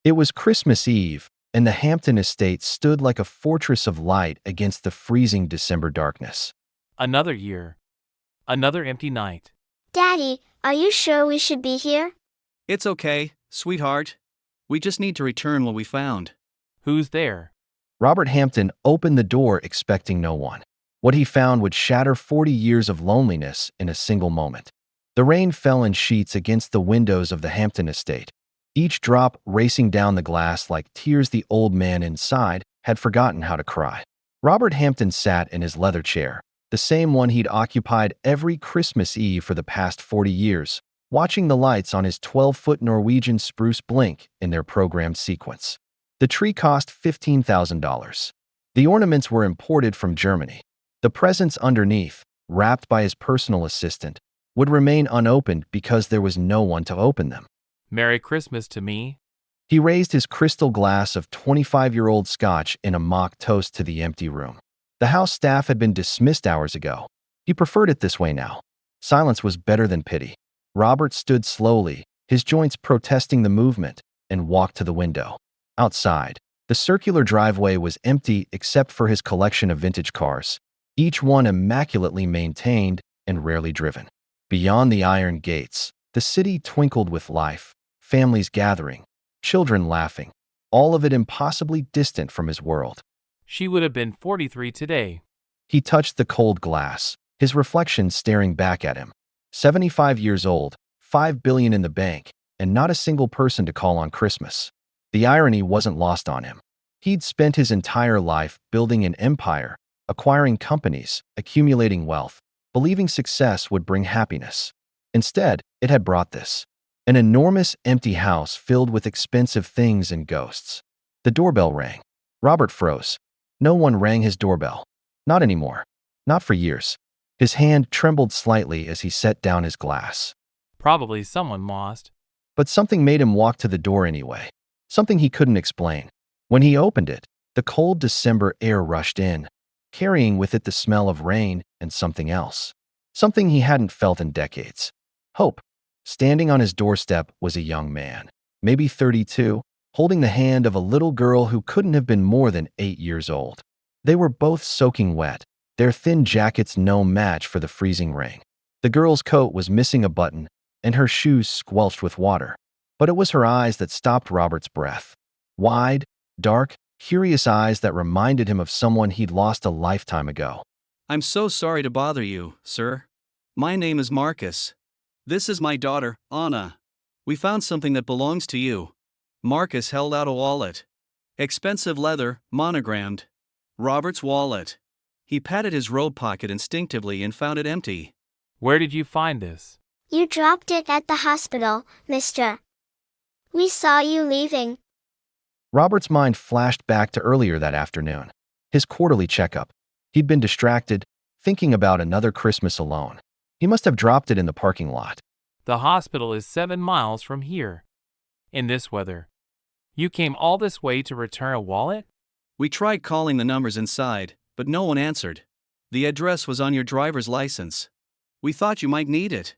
It was Christmas Eve, and the Hampton estate stood like a fortress of light against the freezing December darkness. Another year. Another empty night. Daddy, are you sure we should be here? It's okay, sweetheart. We just need to return what we found. Who's there? Robert Hampton opened the door expecting no one. What he found would shatter 40 years of loneliness in a single moment. The rain fell in sheets against the windows of the Hampton estate, each drop racing down the glass like tears the old man inside had forgotten how to cry. Robert Hampton sat in his leather chair, the same one he'd occupied every Christmas Eve for the past 40 years, watching the lights on his 12-foot Norwegian spruce blink in their programmed sequence. The tree cost $15,000. The ornaments were imported from Germany. The presents underneath, wrapped by his personal assistant, would remain unopened because there was no one to open them. Merry Christmas to me. He raised his crystal glass of 25-year-old scotch in a mock toast to the empty room. The house staff had been dismissed hours ago. He preferred it this way now. Silence was better than pity. Robert stood slowly, his joints protesting the movement, and walked to the window. Outside, the circular driveway was empty except for his collection of vintage cars, each one immaculately maintained and rarely driven. Beyond the iron gates, the city twinkled with life, families gathering, children laughing, all of it impossibly distant from his world. She would have been 43 today. He touched the cold glass, his reflection staring back at him. 75 years old, $5 billion in the bank, and not a single person to call on Christmas. The irony wasn't lost on him. He'd spent his entire life building an empire, acquiring companies, accumulating wealth, believing success would bring happiness. Instead, it had brought this. An enormous empty house filled with expensive things and ghosts. The doorbell rang. Robert froze. No one rang his doorbell. Not anymore. Not for years. His hand trembled slightly as he set down his glass. Probably someone lost. But something made him walk to the door anyway. Something he couldn't explain. When he opened it, the cold December air rushed in, carrying with it the smell of rain and something else. Something he hadn't felt in decades. Hope. Standing on his doorstep was a young man, maybe 32, holding the hand of a little girl who couldn't have been more than 8 years old. They were both soaking wet, their thin jackets no match for the freezing rain. The girl's coat was missing a button, and her shoes squelched with water. But it was her eyes that stopped Robert's breath. Wide, dark, curious eyes that reminded him of someone he'd lost a lifetime ago. I'm so sorry to bother you, sir. My name is Marcus. This is my daughter, Anna. We found something that belongs to you. Marcus held out a wallet. Expensive leather, monogrammed. Robert's wallet. He patted his robe pocket instinctively and found it empty. Where did you find this? You dropped it at the hospital, mister. We saw you leaving. Robert's mind flashed back to earlier that afternoon. His quarterly checkup. He'd been distracted, thinking about another Christmas alone. He must have dropped it in the parking lot. The hospital is 7 miles from here. In this weather. You came all this way to return a wallet? We tried calling the numbers inside, but no one answered. The address was on your driver's license. We thought you might need it.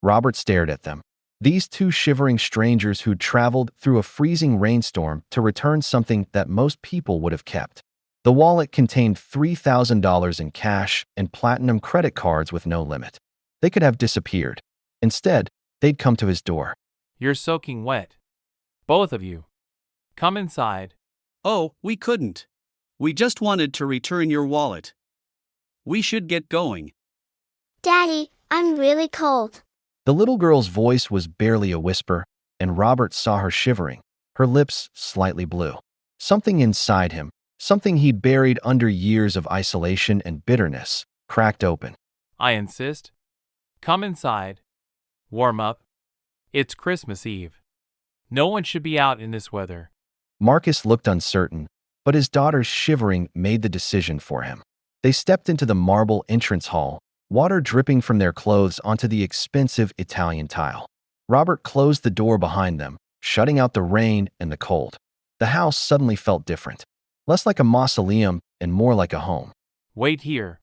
Robert stared at them. These two shivering strangers who'd traveled through a freezing rainstorm to return something that most people would have kept. The wallet contained $3,000 in cash and platinum credit cards with no limit. They could have disappeared. Instead, they'd come to his door. You're soaking wet. Both of you. Come inside. Oh, we couldn't. We just wanted to return your wallet. We should get going. Daddy, I'm really cold. The little girl's voice was barely a whisper, and Robert saw her shivering, her lips slightly blue. Something inside him, something he'd buried under years of isolation and bitterness, cracked open. I insist. Come inside. Warm up. It's Christmas Eve. No one should be out in this weather. Marcus looked uncertain, but his daughter's shivering made the decision for him. They stepped into the marble entrance hall, water dripping from their clothes onto the expensive Italian tile. Robert closed the door behind them, shutting out the rain and the cold. The house suddenly felt different, less like a mausoleum and more like a home. Wait here.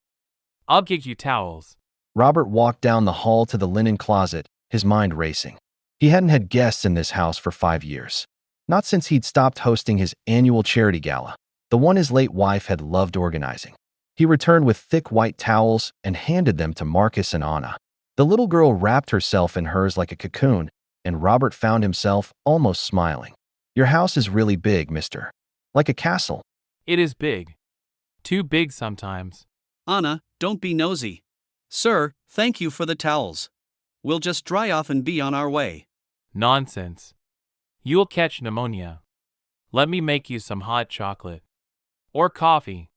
I'll get you towels. Robert walked down the hall to the linen closet, his mind racing. He hadn't had guests in this house for 5 years. Not since he'd stopped hosting his annual charity gala, the one his late wife had loved organizing. He returned with thick white towels and handed them to Marcus and Anna. The little girl wrapped herself in hers like a cocoon, and Robert found himself almost smiling. "Your house is really big, mister. Like a castle." It is big. Too big sometimes. Anna, don't be nosy. Sir, thank you for the towels. We'll just dry off and be on our way. Nonsense. You'll catch pneumonia. Let me make you some hot chocolate. Or coffee.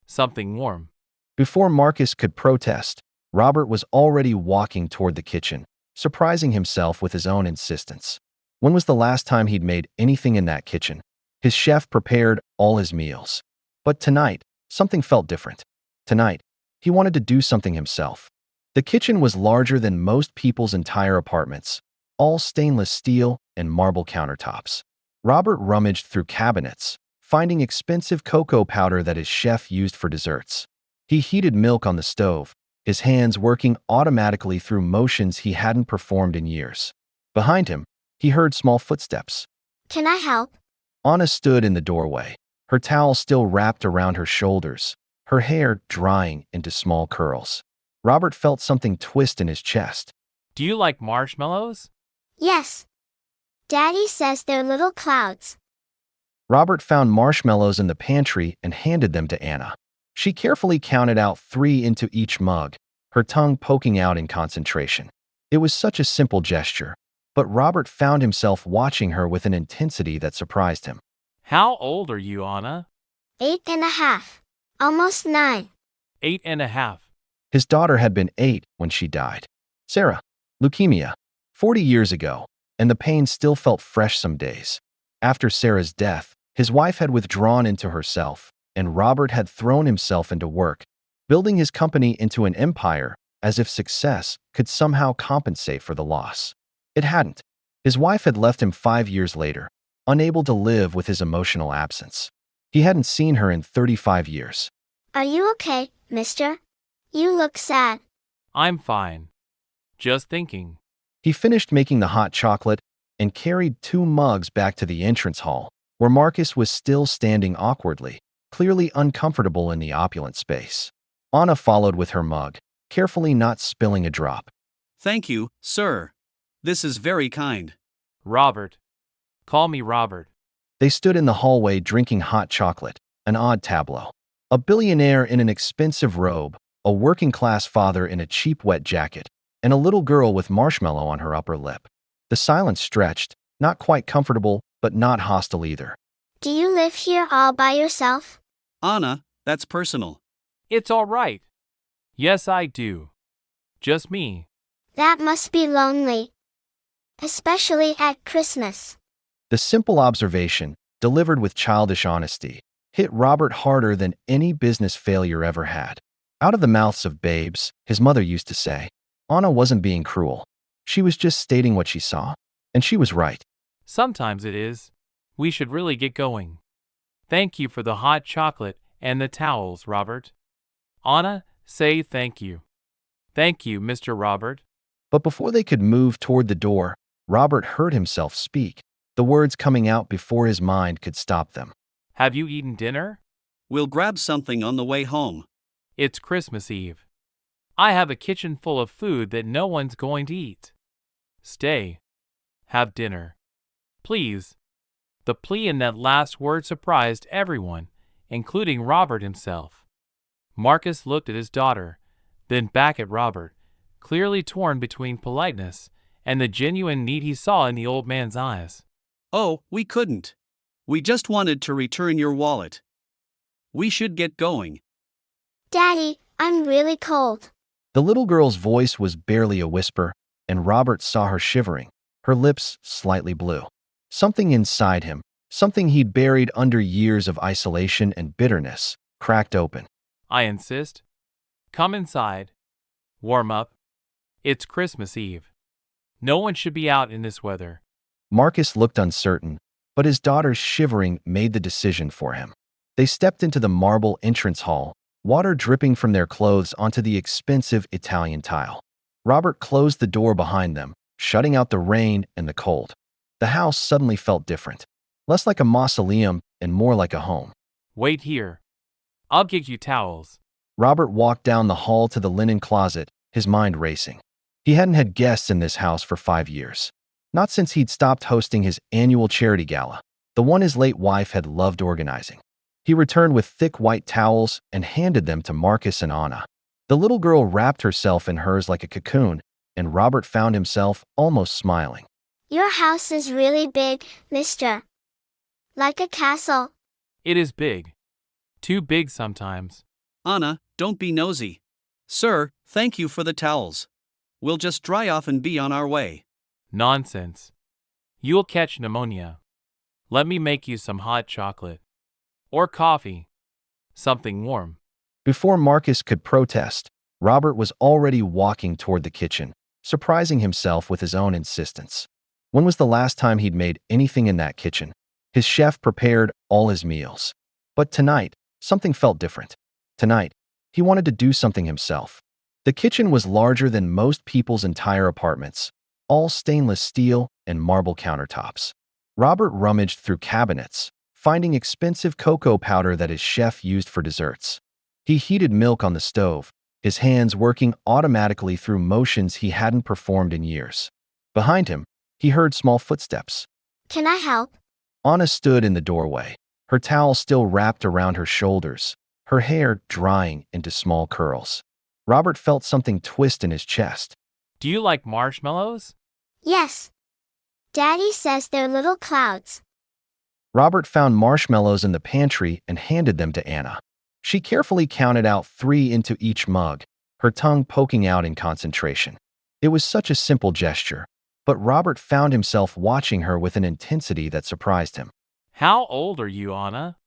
Something warm. Before Marcus could protest, Robert was already walking toward the kitchen, surprising himself with his own insistence. When was the last time he'd made anything in that kitchen? His chef prepared all his meals. But tonight, something felt different. Tonight, he wanted to do something himself. The kitchen was larger than most people's entire apartments, all stainless steel and marble countertops. Robert rummaged through cabinets, finding expensive cocoa powder that his chef used for desserts. He heated milk on the stove, his hands working automatically through motions he hadn't performed in years. Behind him, he heard small footsteps. Can I help? Anna stood in the doorway, her towel still wrapped around her shoulders, her hair drying into small curls. Robert felt something twist in his chest. Do you like marshmallows? Yes. Daddy says they're little clouds. Robert found marshmallows in the pantry and handed them to Anna. She carefully counted out 3 into each mug, her tongue poking out in concentration. It was such a simple gesture, but Robert found himself watching her with an intensity that surprised him. How old are you, Anna? 8.5. Almost 9. 8.5. His daughter had been 8 when she died. Sarah, leukemia, 40 years ago, and the pain still felt fresh some days. After Sarah's death, his wife had withdrawn into herself, and Robert had thrown himself into work, building his company into an empire as if success could somehow compensate for the loss. It hadn't. His wife had left him 5 years later, unable to live with his emotional absence. He hadn't seen her in 35 years. Are you okay, mister? You look sad. I'm fine. Just thinking. He finished making the hot chocolate and carried 2 mugs back to the entrance hall, where Marcus was still standing awkwardly, clearly uncomfortable in the opulent space. Anna followed with her mug, carefully not spilling a drop. Thank you, sir. This is very kind. Robert. Call me Robert. They stood in the hallway drinking hot chocolate, an odd tableau. A billionaire in an expensive robe, a working-class father in a cheap wet jacket, and a little girl with marshmallow on her upper lip. The silence stretched, not quite comfortable, but not hostile either. Do you live here all by yourself? Anna, that's personal. It's all right. Yes, I do. Just me. That must be lonely. Especially at Christmas. The simple observation, delivered with childish honesty, hit Robert harder than any business failure ever had. Out of the mouths of babes, his mother used to say, Anna wasn't being cruel. She was just stating what she saw. And she was right. Sometimes it is. We should really get going. Thank you for the hot chocolate and the towels, Robert. Anna, say thank you. Thank you, Mr. Robert. But before they could move toward the door, Robert heard himself speak, the words coming out before his mind could stop them. Have you eaten dinner? We'll grab something on the way home. It's Christmas Eve. I have a kitchen full of food that no one's going to eat. Stay. Have dinner. Please. The plea in that last word surprised everyone, including Robert himself. Marcus looked at his daughter, then back at Robert, clearly torn between politeness and the genuine need he saw in the old man's eyes. Oh, we couldn't. We just wanted to return your wallet. We should get going. Daddy, I'm really cold. The little girl's voice was barely a whisper, and Robert saw her shivering, her lips slightly blue. Something inside him, something he'd buried under years of isolation and bitterness, cracked open. I insist. Come inside. Warm up. It's Christmas Eve. No one should be out in this weather. Marcus looked uncertain, but his daughter's shivering made the decision for him. They stepped into the marble entrance hall, water dripping from their clothes onto the expensive Italian tile. Robert closed the door behind them, shutting out the rain and the cold. The house suddenly felt different. less like a mausoleum and more like a home. Wait here. I'll get you towels. Robert walked down the hall to the linen closet, his mind racing. He hadn't had guests in this house for 5 years. Not since he'd stopped hosting his annual charity gala, the one his late wife had loved organizing. He returned with thick white towels and handed them to Marcus and Anna. The little girl wrapped herself in hers like a cocoon, and Robert found himself almost smiling. Your house is really big, mister. Like a castle. It is big. Too big sometimes. Anna, don't be nosy. Sir, thank you for the towels. We'll just dry off and be on our way. Nonsense. You'll catch pneumonia. Let me make you some hot chocolate. Or coffee. Something warm. Before Marcus could protest, Robert was already walking toward the kitchen, surprising himself with his own insistence. When was the last time he'd made anything in that kitchen? His chef prepared all his meals. But tonight, something felt different. Tonight, he wanted to do something himself. The kitchen was larger than most people's entire apartments, all stainless steel and marble countertops. Robert rummaged through cabinets, finding expensive cocoa powder that his chef used for desserts. He heated milk on the stove, his hands working automatically through motions he hadn't performed in years. Behind him, he heard small footsteps. Can I help? Anna stood in the doorway, her towel still wrapped around her shoulders, her hair drying into small curls. Robert felt something twist in his chest. Do you like marshmallows? Yes. Daddy says they're little clouds. Robert found marshmallows in the pantry and handed them to Anna. She carefully counted out 3 into each mug, her tongue poking out in concentration. It was such a simple gesture, but Robert found himself watching her with an intensity that surprised him. How old are you, Anna?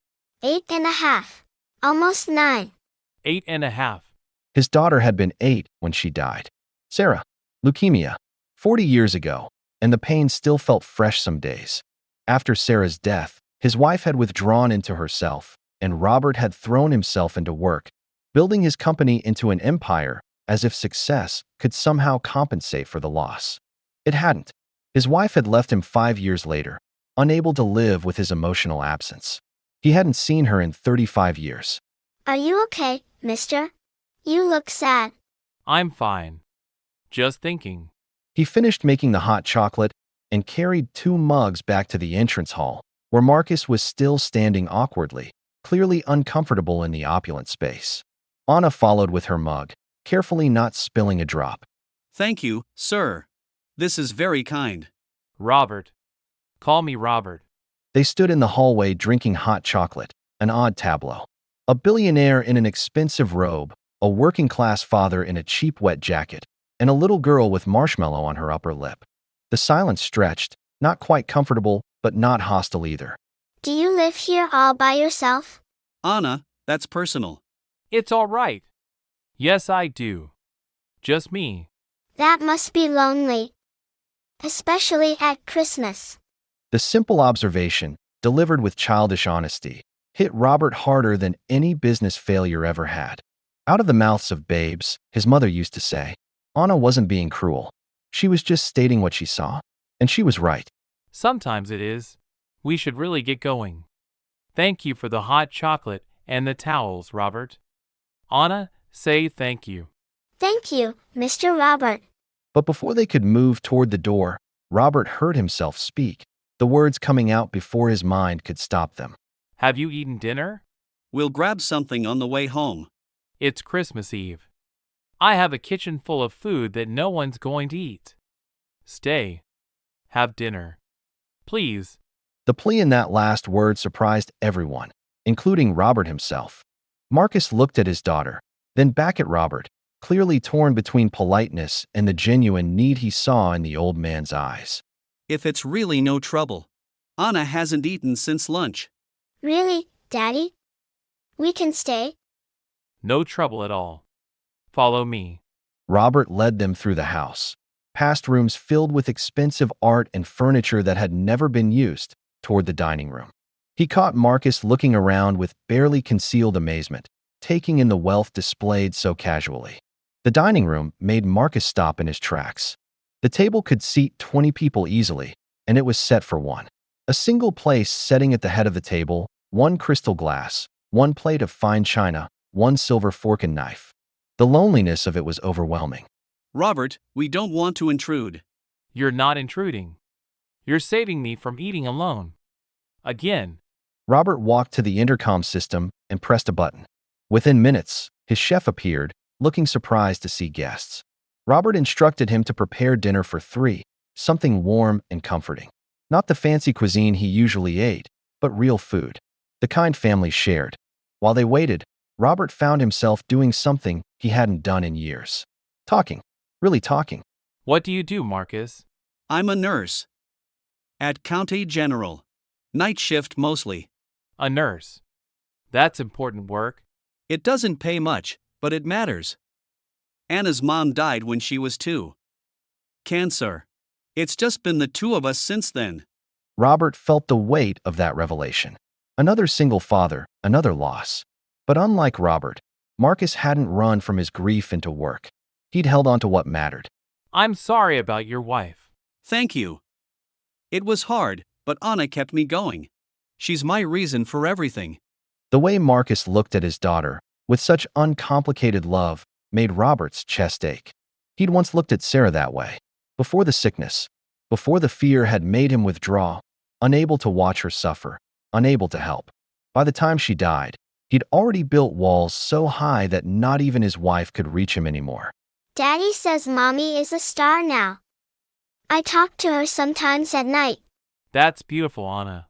8.5. Almost 9. 8.5. His daughter had been 8 when she died. Sarah, leukemia, 40 years ago, and the pain still felt fresh some days. After Sarah's death, his wife had withdrawn into herself, and Robert had thrown himself into work, building his company into an empire as if success could somehow compensate for the loss. It hadn't. His wife had left him 5 years later, unable to live with his emotional absence. He hadn't seen her in 35 years. Are you okay, mister? You look sad. I'm fine. Just thinking. He finished making the hot chocolate and carried 2 mugs back to the entrance hall, where Marcus was still standing awkwardly, clearly uncomfortable in the opulent space. Anna followed with her mug, carefully not spilling a drop. Thank you, sir. This is very kind. Robert. Call me Robert. They stood in the hallway drinking hot chocolate, an odd tableau. A billionaire in an expensive robe, a working-class father in a cheap wet jacket, and a little girl with marshmallow on her upper lip. The silence stretched, not quite comfortable, but not hostile either. Do you live here all by yourself? Anna, that's personal. It's all right. Yes, I do. Just me. That must be lonely. Especially at Christmas. The simple observation, delivered with childish honesty, hit Robert harder than any business failure ever had. Out of the mouths of babes, his mother used to say, Anna wasn't being cruel. She was just stating what she saw. And she was right. Sometimes it is. We should really get going. Thank you for the hot chocolate and the towels, Robert. Anna, say thank you. Thank you, Mr. Robert. But before they could move toward the door, Robert heard himself speak, the words coming out before his mind could stop them. Have you eaten dinner? We'll grab something on the way home. It's Christmas Eve. I have a kitchen full of food that no one's going to eat. Stay. Have dinner. Please. The plea in that last word surprised everyone, including Robert himself. Marcus looked at his daughter, then back at Robert, clearly torn between politeness and the genuine need he saw in the old man's eyes. If it's really no trouble. Anna hasn't eaten since lunch. Really, Daddy? We can stay? No trouble at all. Follow me. Robert led them through the house, past rooms filled with expensive art and furniture that had never been used, toward the dining room. He caught Marcus looking around with barely concealed amazement, taking in the wealth displayed so casually. The dining room made Marcus stop in his tracks. The table could seat 20 people easily, and it was set for one. A single place setting at the head of the table, one crystal glass, one plate of fine china, one silver fork and knife. The loneliness of it was overwhelming. Robert, we don't want to intrude. You're not intruding. You're saving me from eating alone. Again. Robert walked to the intercom system and pressed a button. Within minutes, his chef appeared, looking surprised to see guests. Robert instructed him to prepare dinner for 3, something warm and comforting. Not the fancy cuisine he usually ate, but real food. The kind families shared. While they waited, Robert found himself doing something he hadn't done in years. Talking. Really talking. What do you do, Marcus? I'm a nurse. At County General. Night shift mostly. A nurse. That's important work. It doesn't pay much, but it matters. Anna's mom died when she was 2. Cancer. It's just been the 2 of us since then. Robert felt the weight of that revelation. Another single father, another loss. But unlike Robert, Marcus hadn't run from his grief into work. He'd held on to what mattered. I'm sorry about your wife. Thank you. It was hard, but Anna kept me going. She's my reason for everything. The way Marcus looked at his daughter, with such uncomplicated love, made Robert's chest ache. He'd once looked at Sarah that way. Before the sickness, before the fear had made him withdraw, unable to watch her suffer, unable to help. By the time she died, he'd already built walls so high that not even his wife could reach him anymore. Daddy says Mommy is a star now. I talk to her sometimes at night. That's beautiful, Anna.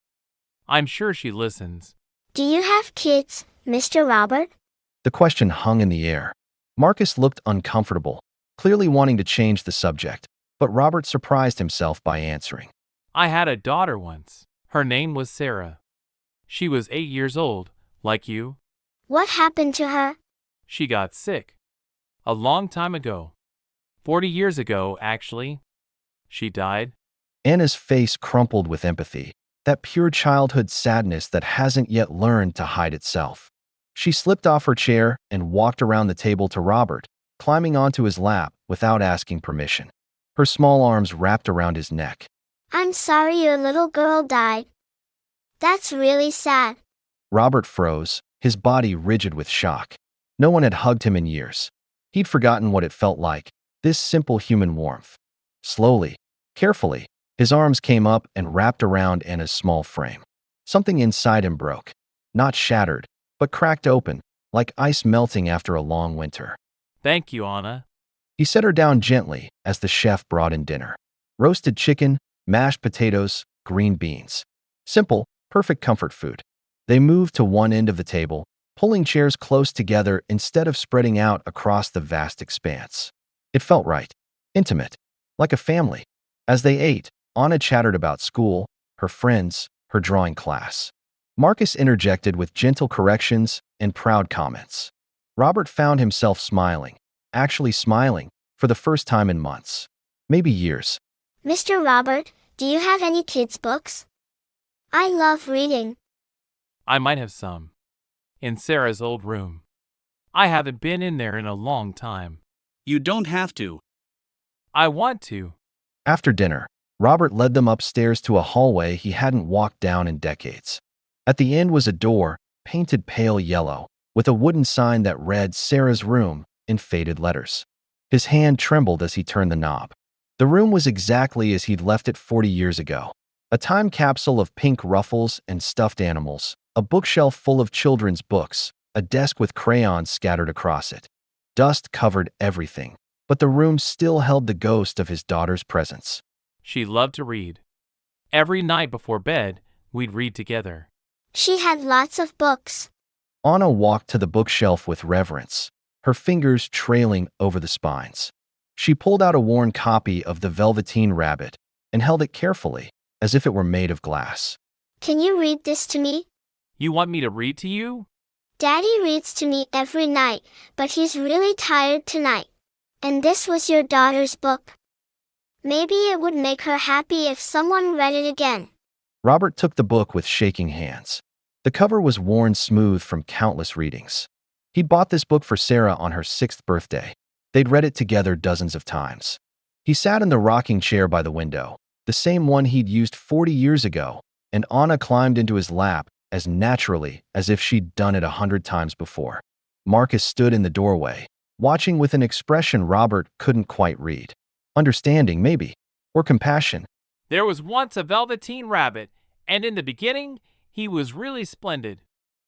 I'm sure she listens. Do you have kids, Mr. Robert? The question hung in the air. Marcus looked uncomfortable, clearly wanting to change the subject, but Robert surprised himself by answering. I had a daughter once. Her name was Sarah. She was 8 years old, like you. What happened to her? She got sick. A long time ago. 40 years ago, actually. She died. Anna's face crumpled with empathy, that pure childhood sadness that hasn't yet learned to hide itself. She slipped off her chair and walked around the table to Robert, climbing onto his lap without asking permission. Her small arms wrapped around his neck. I'm sorry your little girl died. That's really sad. Robert froze, his body rigid with shock. No one had hugged him in years. He'd forgotten what it felt like, this simple human warmth. Slowly, carefully, his arms came up and wrapped around Anna's small frame. Something inside him broke. Not shattered, but cracked open, like ice melting after a long winter. Thank you, Anna. He set her down gently as the chef brought in dinner. Roasted chicken, mashed potatoes, green beans. Simple, perfect comfort food. They moved to one end of the table, pulling chairs close together instead of spreading out across the vast expanse. It felt right, intimate, like a family. As they ate, Anna chattered about school, her friends, her drawing class. Marcus interjected with gentle corrections and proud comments. Robert found himself smiling, actually smiling, for the first time in months. Maybe years. Mr. Robert, do you have any kids' books? I love reading. I might have some. In Sarah's old room. I haven't been in there in a long time. You don't have to. I want to. After dinner, Robert led them upstairs to a hallway he hadn't walked down in decades. At the end was a door, painted pale yellow, with a wooden sign that read Sarah's room in faded letters. His hand trembled as he turned the knob. The room was exactly as he'd left it 40 years ago. A time capsule of pink ruffles and stuffed animals, a bookshelf full of children's books, a desk with crayons scattered across it. Dust covered everything, but the room still held the ghost of his daughter's presence. She loved to read. Every night before bed, we'd read together. She had lots of books. Anna walked to the bookshelf with reverence, her fingers trailing over the spines. She pulled out a worn copy of The Velveteen Rabbit and held it carefully, as if it were made of glass. Can you read this to me? You want me to read to you? Daddy reads to me every night, but he's really tired tonight. And this was your daughter's book. Maybe it would make her happy if someone read it again. Robert took the book with shaking hands. The cover was worn smooth from countless readings. He'd bought this book for Sarah on her 6th birthday. They'd read it together dozens of times. He sat in the rocking chair by the window, the same one he'd used 40 years ago, and Anna climbed into his lap as naturally as if she'd done it 100 times before. Marcus stood in the doorway, watching with an expression Robert couldn't quite read. Understanding, maybe, or compassion. There was once a velveteen rabbit, and in the beginning, he was really splendid.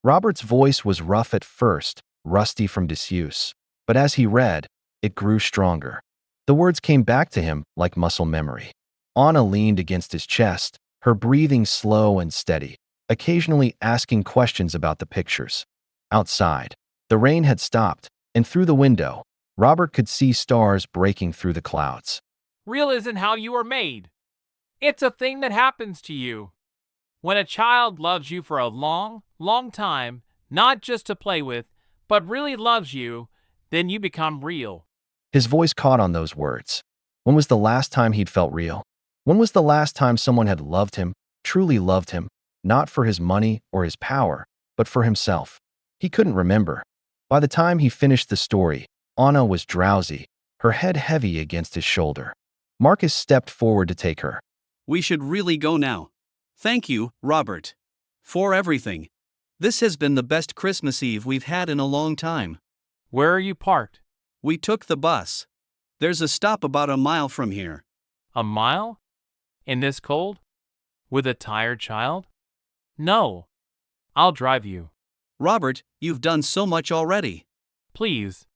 Robert's voice was rough at first, rusty from disuse, but as he read, it grew stronger. The words came back to him like muscle memory. Anna leaned against his chest, her breathing slow and steady, occasionally asking questions about the pictures. Outside, the rain had stopped, and through the window, Robert could see stars breaking through the clouds. Real isn't how you are made. It's a thing that happens to you. When a child loves you for a long, long time, not just to play with, but really loves you, then you become real. His voice caught on those words. When was the last time he'd felt real? When was the last time someone had loved him, truly loved him, not for his money or his power, but for himself? He couldn't remember. By the time he finished the story, Anna was drowsy, her head heavy against his shoulder. Marcus stepped forward to take her. We should really go now. Thank you, Robert, for everything. This has been the best Christmas Eve we've had in a long time. Where are you parked? We took the bus. There's a stop about a mile from here. A mile? In this cold? With a tired child? No. I'll drive you. Robert, you've done so much already. Please.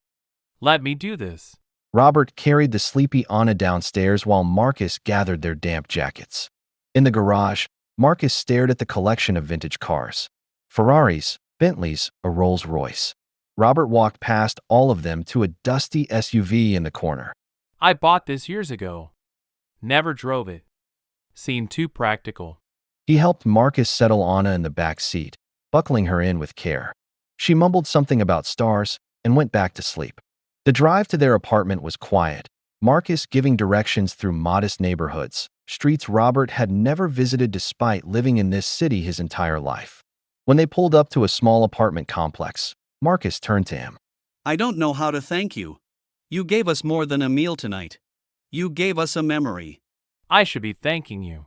Let me do this. Robert carried the sleepy Anna downstairs while Marcus gathered their damp jackets. In the garage, Marcus stared at the collection of vintage cars. Ferraris, Bentleys, a Rolls-Royce. Robert walked past all of them to a dusty SUV in the corner. I bought this years ago. Never drove it. Seemed too practical. He helped Marcus settle Anna in the back seat, buckling her in with care. She mumbled something about stars and went back to sleep. The drive to their apartment was quiet, Marcus giving directions through modest neighborhoods, streets Robert had never visited despite living in this city his entire life. When they pulled up to a small apartment complex, Marcus turned to him. I don't know how to thank you. You gave us more than a meal tonight. You gave us a memory. I should be thanking you.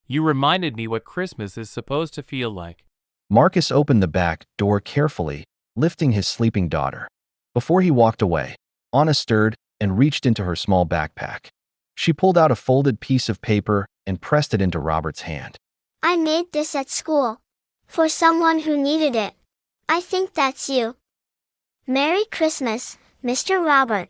You reminded me what Christmas is supposed to feel like. Marcus opened the back door carefully, lifting his sleeping daughter. Before he walked away, Anna stirred and reached into her small backpack. She pulled out a folded piece of paper and pressed it into Robert's hand. I made this at school. For someone who needed it. I think that's you. Merry Christmas, Mr. Robert.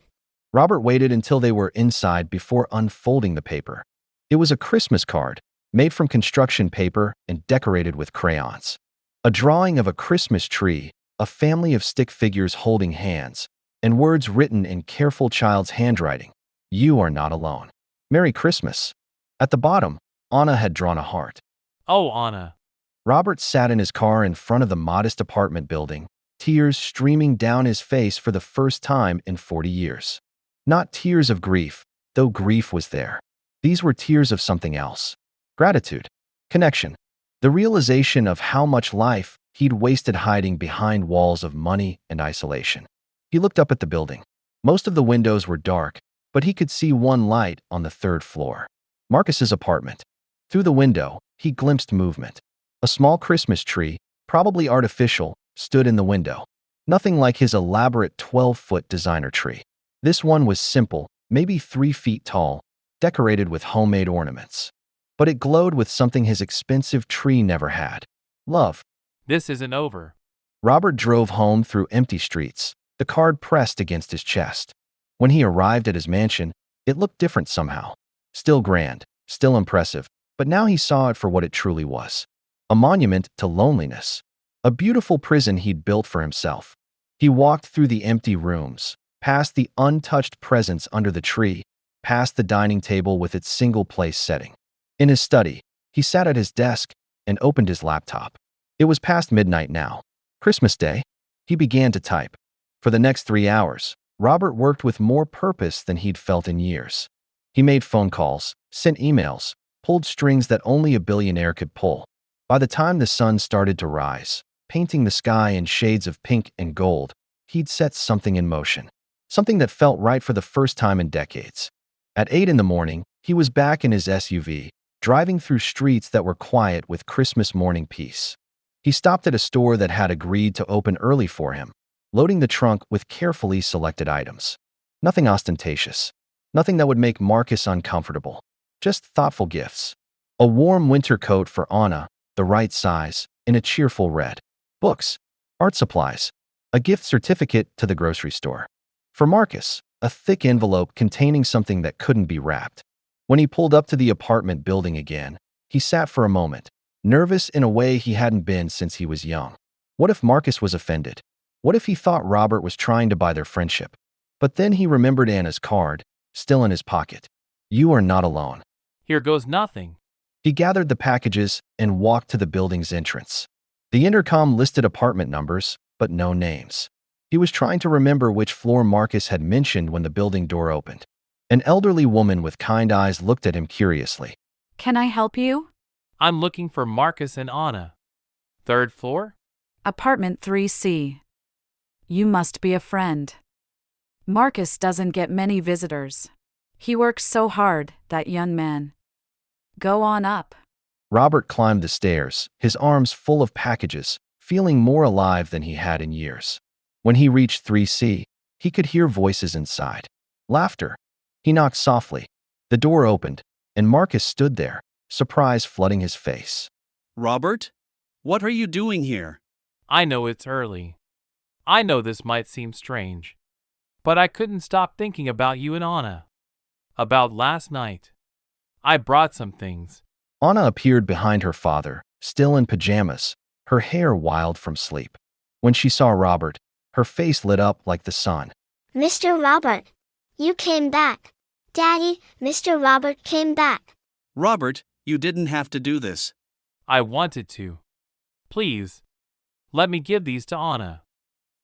Robert waited until they were inside before unfolding the paper. It was a Christmas card, made from construction paper and decorated with crayons. A drawing of a Christmas tree, a family of stick figures holding hands, and words written in careful child's handwriting. You are not alone. Merry Christmas. At the bottom, Anna had drawn a heart. Oh, Anna. Robert sat in his car in front of the modest apartment building, tears streaming down his face for the first time in 40 years. Not tears of grief, though grief was there. These were tears of something else. Gratitude. Connection. The realization of how much life he'd wasted hiding behind walls of money and isolation. He looked up at the building. Most of the windows were dark, but he could see one light on the third floor. Marcus's apartment. Through the window, he glimpsed movement. A small Christmas tree, probably artificial, stood in the window. Nothing like his elaborate 12-foot designer tree. This one was simple, maybe 3 feet tall, decorated with homemade ornaments. But it glowed with something his expensive tree never had. Love. This isn't over. Robert drove home through empty streets, the card pressed against his chest. When he arrived at his mansion, it looked different somehow. Still grand, still impressive, but now he saw it for what it truly was. A monument to loneliness. A beautiful prison he'd built for himself. He walked through the empty rooms, past the untouched presents under the tree, past the dining table with its single-place setting. In his study, he sat at his desk and opened his laptop. It was past midnight now. Christmas Day. He began to type. For the next 3 hours, Robert worked with more purpose than he'd felt in years. He made phone calls, sent emails, pulled strings that only a billionaire could pull. By the time the sun started to rise, painting the sky in shades of pink and gold, he'd set something in motion. Something that felt right for the first time in decades. At 8 in the morning, he was back in his SUV, driving through streets that were quiet with Christmas morning peace. He stopped at a store that had agreed to open early for him, loading the trunk with carefully selected items. Nothing ostentatious. Nothing that would make Marcus uncomfortable. Just thoughtful gifts. A warm winter coat for Anna, the right size, in a cheerful red. Books. Art supplies. A gift certificate to the grocery store. For Marcus, a thick envelope containing something that couldn't be wrapped. When he pulled up to the apartment building again, he sat for a moment, nervous in a way he hadn't been since he was young. What if Marcus was offended? What if he thought Robert was trying to buy their friendship? But then he remembered Anna's card, still in his pocket. You are not alone. Here goes nothing. He gathered the packages and walked to the building's entrance. The intercom listed apartment numbers, but no names. He was trying to remember which floor Marcus had mentioned when the building door opened. An elderly woman with kind eyes looked at him curiously. Can I help you? I'm looking for Marcus and Anna. Third floor? Apartment 3C. You must be a friend. Marcus doesn't get many visitors. He works so hard, that young man. Go on up. Robert climbed the stairs, his arms full of packages, feeling more alive than he had in years. When he reached 3C, he could hear voices inside. Laughter. He knocked softly. The door opened, and Marcus stood there, surprise flooding his face. Robert? What are you doing here? I know it's early. I know this might seem strange. But I couldn't stop thinking about you and Anna. About last night. I brought some things. Anna appeared behind her father, still in pajamas, her hair wild from sleep. When she saw Robert, her face lit up like the sun. Mr. Robert, you came back. Daddy, Mr. Robert came back. Robert, you didn't have to do this. I wanted to. Please, let me give these to Anna.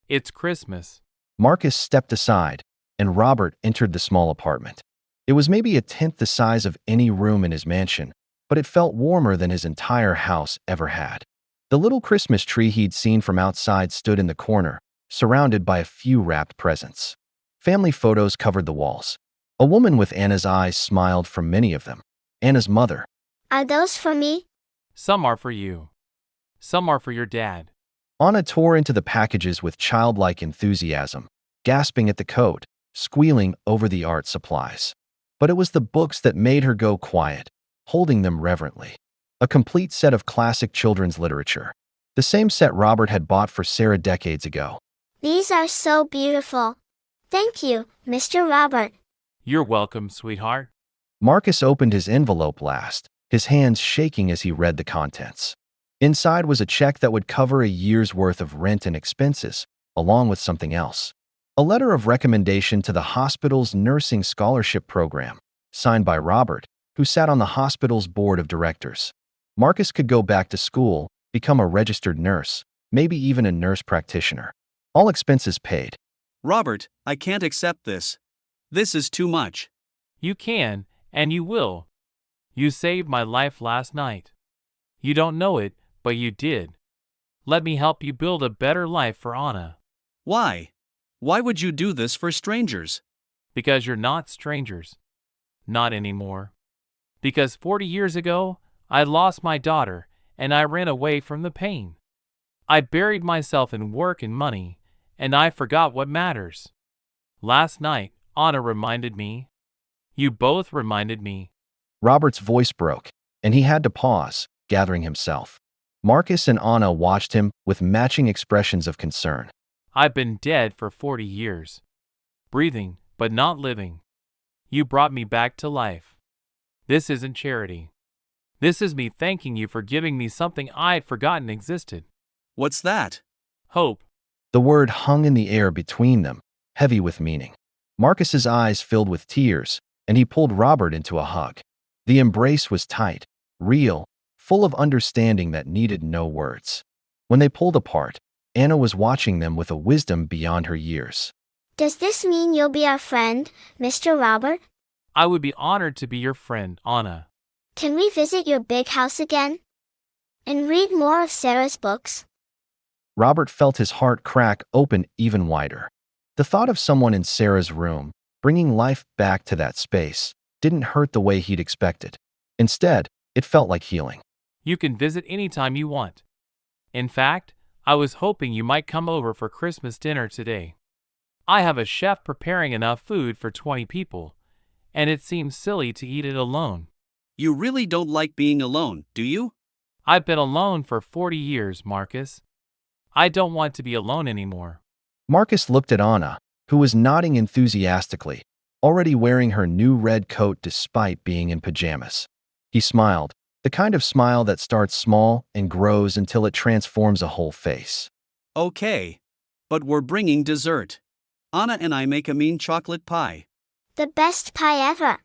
It's Christmas. Marcus stepped aside, and Robert entered the small apartment. It was maybe a tenth the size of any room in his mansion, but it felt warmer than his entire house ever had. The little Christmas tree he'd seen from outside stood in the corner, surrounded by a few wrapped presents. Family photos covered the walls. A woman with Anna's eyes smiled from many of them. Anna's mother. Are those for me? Some are for you. Some are for your dad. Anna tore into the packages with childlike enthusiasm, gasping at the code, squealing over the art supplies. But it was the books that made her go quiet, holding them reverently. A complete set of classic children's literature. The same set Robert had bought for Sarah decades ago. These are so beautiful. Thank you, Mr. Robert. You're welcome, sweetheart. Marcus opened his envelope last, his hands shaking as he read the contents. Inside was a check that would cover a year's worth of rent and expenses, along with something else. A letter of recommendation to the hospital's nursing scholarship program, signed by Robert, who sat on the hospital's board of directors. Marcus could go back to school, become a registered nurse, maybe even a nurse practitioner. All expenses paid. Robert, I can't accept this. This is too much. You can, and you will. You saved my life last night. You don't know it, but you did. Let me help you build a better life for Anna. Why? Why would you do this for strangers? Because you're not strangers. Not anymore. Because 40 years ago, I lost my daughter, and I ran away from the pain. I buried myself in work and money, and I forgot what matters. Last night, Anna reminded me. You both reminded me. Robert's voice broke, and he had to pause, gathering himself. Marcus and Anna watched him with matching expressions of concern. I've been dead for 40 years. Breathing, but not living. You brought me back to life. This isn't charity. This is me thanking you for giving me something I'd forgotten existed. What's that? Hope. The word hung in the air between them, heavy with meaning. Marcus's eyes filled with tears, and he pulled Robert into a hug. The embrace was tight, real, full of understanding that needed no words. When they pulled apart, Anna was watching them with a wisdom beyond her years. Does this mean you'll be our friend, Mr. Robert? I would be honored to be your friend, Anna. Can we visit your big house again? And read more of Sarah's books? Robert felt his heart crack open even wider. The thought of someone in Sarah's room, bringing life back to that space, didn't hurt the way he'd expected. Instead, It felt like healing. You can visit anytime you want. In fact, I was hoping you might come over for Christmas dinner today. I have a chef preparing enough food for 20 people, and it seems silly to eat it alone. You really don't like being alone, do you? I've been alone for 40 years, Marcus. I don't want to be alone anymore. Marcus looked at Anna, who was nodding enthusiastically, already wearing her new red coat despite being in pajamas. He smiled, the kind of smile that starts small and grows until it transforms a whole face. Okay. But we're bringing dessert. Anna and I make a mean chocolate pie. The best pie ever.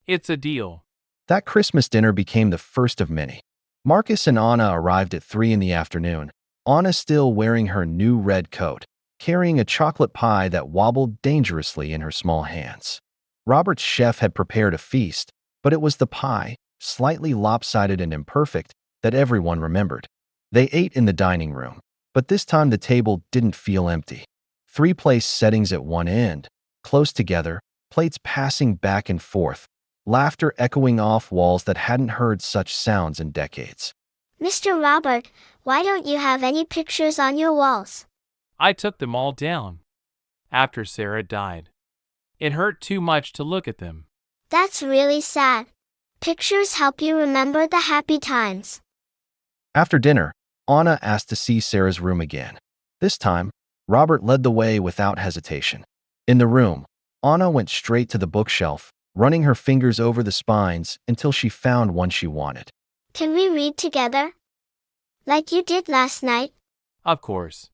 It's a deal. That Christmas dinner became the first of many. Marcus and Anna arrived at 3 in the afternoon, Anna still wearing her new red coat, carrying a chocolate pie that wobbled dangerously in her small hands. Robert's chef had prepared a feast, but it was the pie, slightly lopsided and imperfect, that everyone remembered. They ate in the dining room, but this time the table didn't feel empty. 3 place settings at one end, close together, plates passing back and forth, laughter echoing off walls that hadn't heard such sounds in decades. Mr. Robert, why don't you have any pictures on your walls? I took them all down after Sarah died. It hurt too much to look at them. That's really sad. Pictures help you remember the happy times. After dinner, Anna asked to see Sarah's room again. This time, Robert led the way without hesitation. In the room, Anna went straight to the bookshelf, running her fingers over the spines until she found one she wanted. Can we read together? Like you did last night? Of course.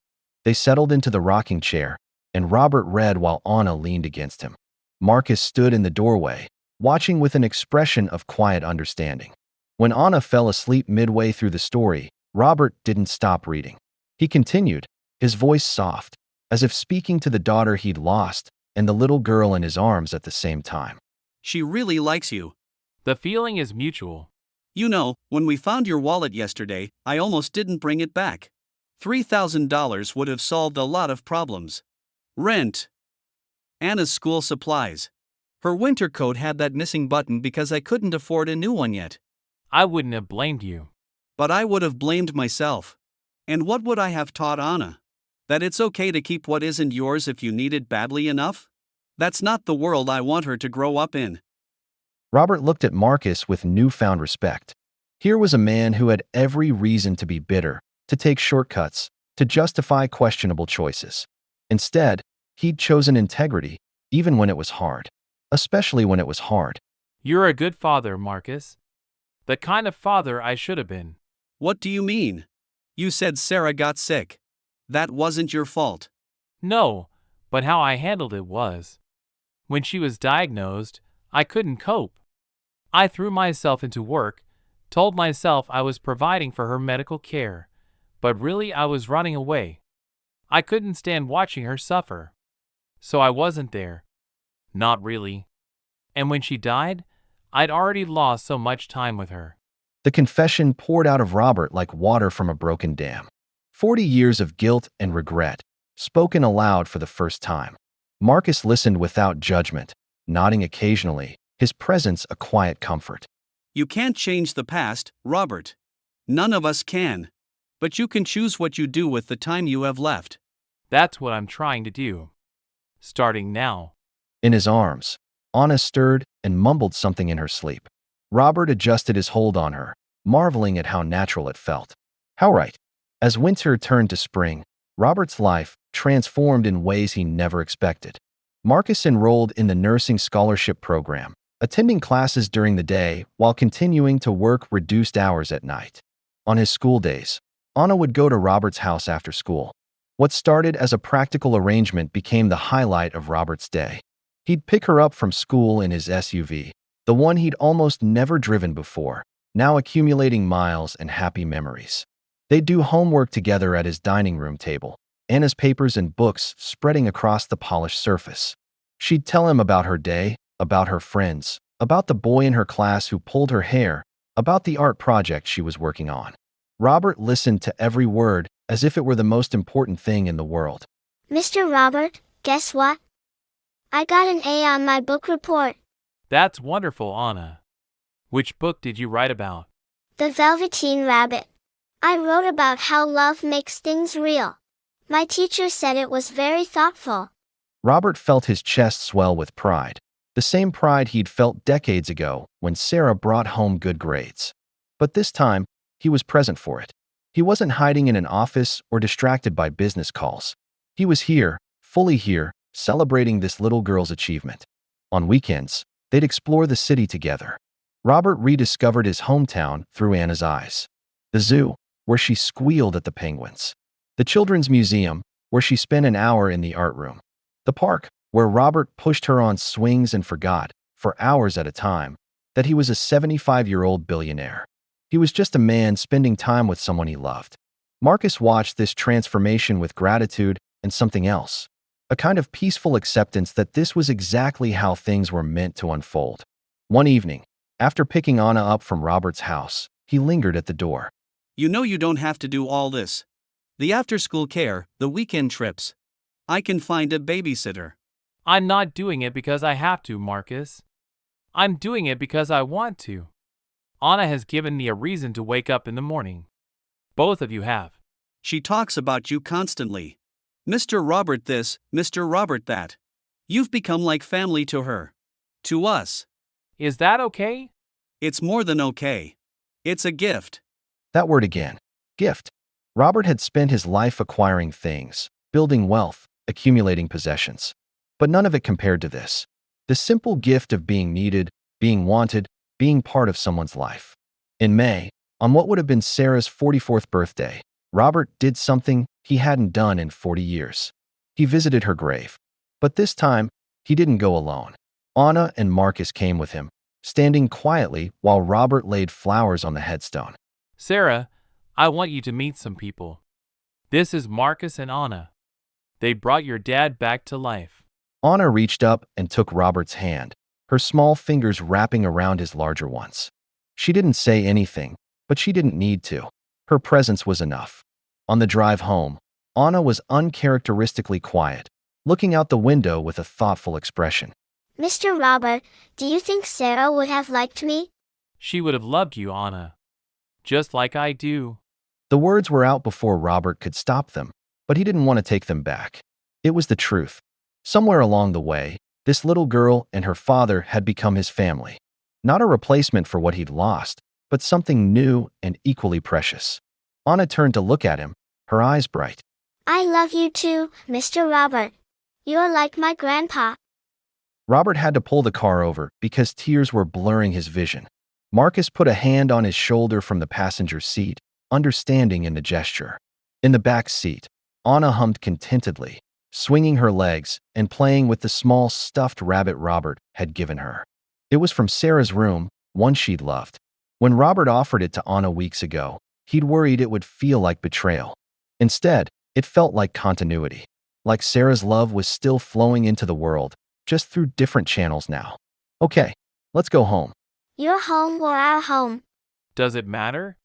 They settled into the rocking chair, and Robert read while Anna leaned against him. Marcus stood in the doorway, watching with an expression of quiet understanding. When Anna fell asleep midway through the story, Robert didn't stop reading. He continued, his voice soft, as if speaking to the daughter he'd lost and the little girl in his arms at the same time. She really likes you. The feeling is mutual. You know, when we found your wallet yesterday, I almost didn't bring it back. $3,000 would have solved a lot of problems. Rent. Anna's school supplies. Her winter coat had that missing button because I couldn't afford a new one yet. I wouldn't have blamed you. But I would have blamed myself. And what would I have taught Anna? That it's okay to keep what isn't yours if you need it badly enough? That's not the world I want her to grow up in. Robert looked at Marcus with newfound respect. Here was a man who had every reason to be bitter, to take shortcuts, to justify questionable choices. Instead, he'd chosen integrity, even when it was hard. Especially when it was hard. You're a good father, Marcus. The kind of father I should have been. What do you mean? You said Sarah got sick. That wasn't your fault. No, but how I handled it was. When she was diagnosed, I couldn't cope. I threw myself into work, told myself I was providing for her medical care, but really I was running away. I couldn't stand watching her suffer. So I wasn't there. Not really. And when she died, I'd already lost so much time with her. The confession poured out of Robert like water from a broken dam. 40 years of guilt and regret, spoken aloud for the first time. Marcus listened without judgment, nodding occasionally, his presence a quiet comfort. You can't change the past, Robert. None of us can. But you can choose what you do with the time you have left. That's what I'm trying to do. Starting now. In his arms, Anna stirred and mumbled something in her sleep. Robert adjusted his hold on her, marveling at how natural it felt. How right. As winter turned to spring, Robert's life transformed in ways he never expected. Marcus enrolled in the nursing scholarship program, attending classes during the day while continuing to work reduced hours at night. On his school days, Anna would go to Robert's house after school. What started as a practical arrangement became the highlight of Robert's day. He'd pick her up from school in his SUV, the one he'd almost never driven before, now accumulating miles and happy memories. They'd do homework together at his dining room table, Anna's papers and books spreading across the polished surface. She'd tell him about her day, about her friends, about the boy in her class who pulled her hair, about the art project she was working on. Robert listened to every word as if it were the most important thing in the world. Mr. Robert, guess what? I got an A on my book report. That's wonderful, Anna. Which book did you write about? The Velveteen Rabbit. I wrote about how love makes things real. My teacher said it was very thoughtful. Robert felt his chest swell with pride, the same pride he'd felt decades ago when Sarah brought home good grades. But this time, he was present for it. He wasn't hiding in an office or distracted by business calls. He was here, fully here, celebrating this little girl's achievement. On weekends, they'd explore the city together. Robert rediscovered his hometown through Anna's eyes. The zoo, where she squealed at the penguins. The Children's Museum, where she spent an hour in the art room. The park, where Robert pushed her on swings and forgot, for hours at a time, that he was a 75-year-old billionaire. He was just a man spending time with someone he loved. Marcus watched this transformation with gratitude and something else. A kind of peaceful acceptance that this was exactly how things were meant to unfold. One evening, after picking Anna up from Robert's house, he lingered at the door. You know you don't have to do all this. The after-school care, the weekend trips. I can find a babysitter. I'm not doing it because I have to, Marcus. I'm doing it because I want to. Anna has given me a reason to wake up in the morning. Both of you have. She talks about you constantly. Mr. Robert this, Mr. Robert that. You've become like family to her. To us. Is that okay? It's more than okay. It's a gift. That word again. Gift. Robert had spent his life acquiring things, building wealth, accumulating possessions. But none of it compared to this. The simple gift of being needed, being wanted, being part of someone's life. In May, on what would have been Sarah's 44th birthday, Robert did something he hadn't done in 40 years. He visited her grave. But this time, he didn't go alone. Anna and Marcus came with him, standing quietly while Robert laid flowers on the headstone. Sarah, I want you to meet some people. This is Marcus and Anna. They brought your dad back to life. Anna reached up and took Robert's hand, her small fingers wrapping around his larger ones. She didn't say anything, but she didn't need to. Her presence was enough. On the drive home, Anna was uncharacteristically quiet, looking out the window with a thoughtful expression. Mr. Robert, do you think Sarah would have liked me? She would have loved you, Anna. Just like I do. The words were out before Robert could stop them, but he didn't want to take them back. It was the truth. Somewhere along the way, this little girl and her father had become his family. Not a replacement for what he'd lost, but something new and equally precious. Anna turned to look at him, her eyes bright. I love you too, Mr. Robert. You're like my grandpa. Robert had to pull the car over because tears were blurring his vision. Marcus put a hand on his shoulder from the passenger seat, understanding in the gesture. In the back seat, Anna hummed contentedly, swinging her legs and playing with the small stuffed rabbit Robert had given her. It was from Sarah's room, one she'd loved. When Robert offered it to Anna weeks ago, he'd worried it would feel like betrayal. Instead, it felt like continuity, like Sarah's love was still flowing into the world, just through different channels now. Okay, let's go home. Your home or our home? Does it matter?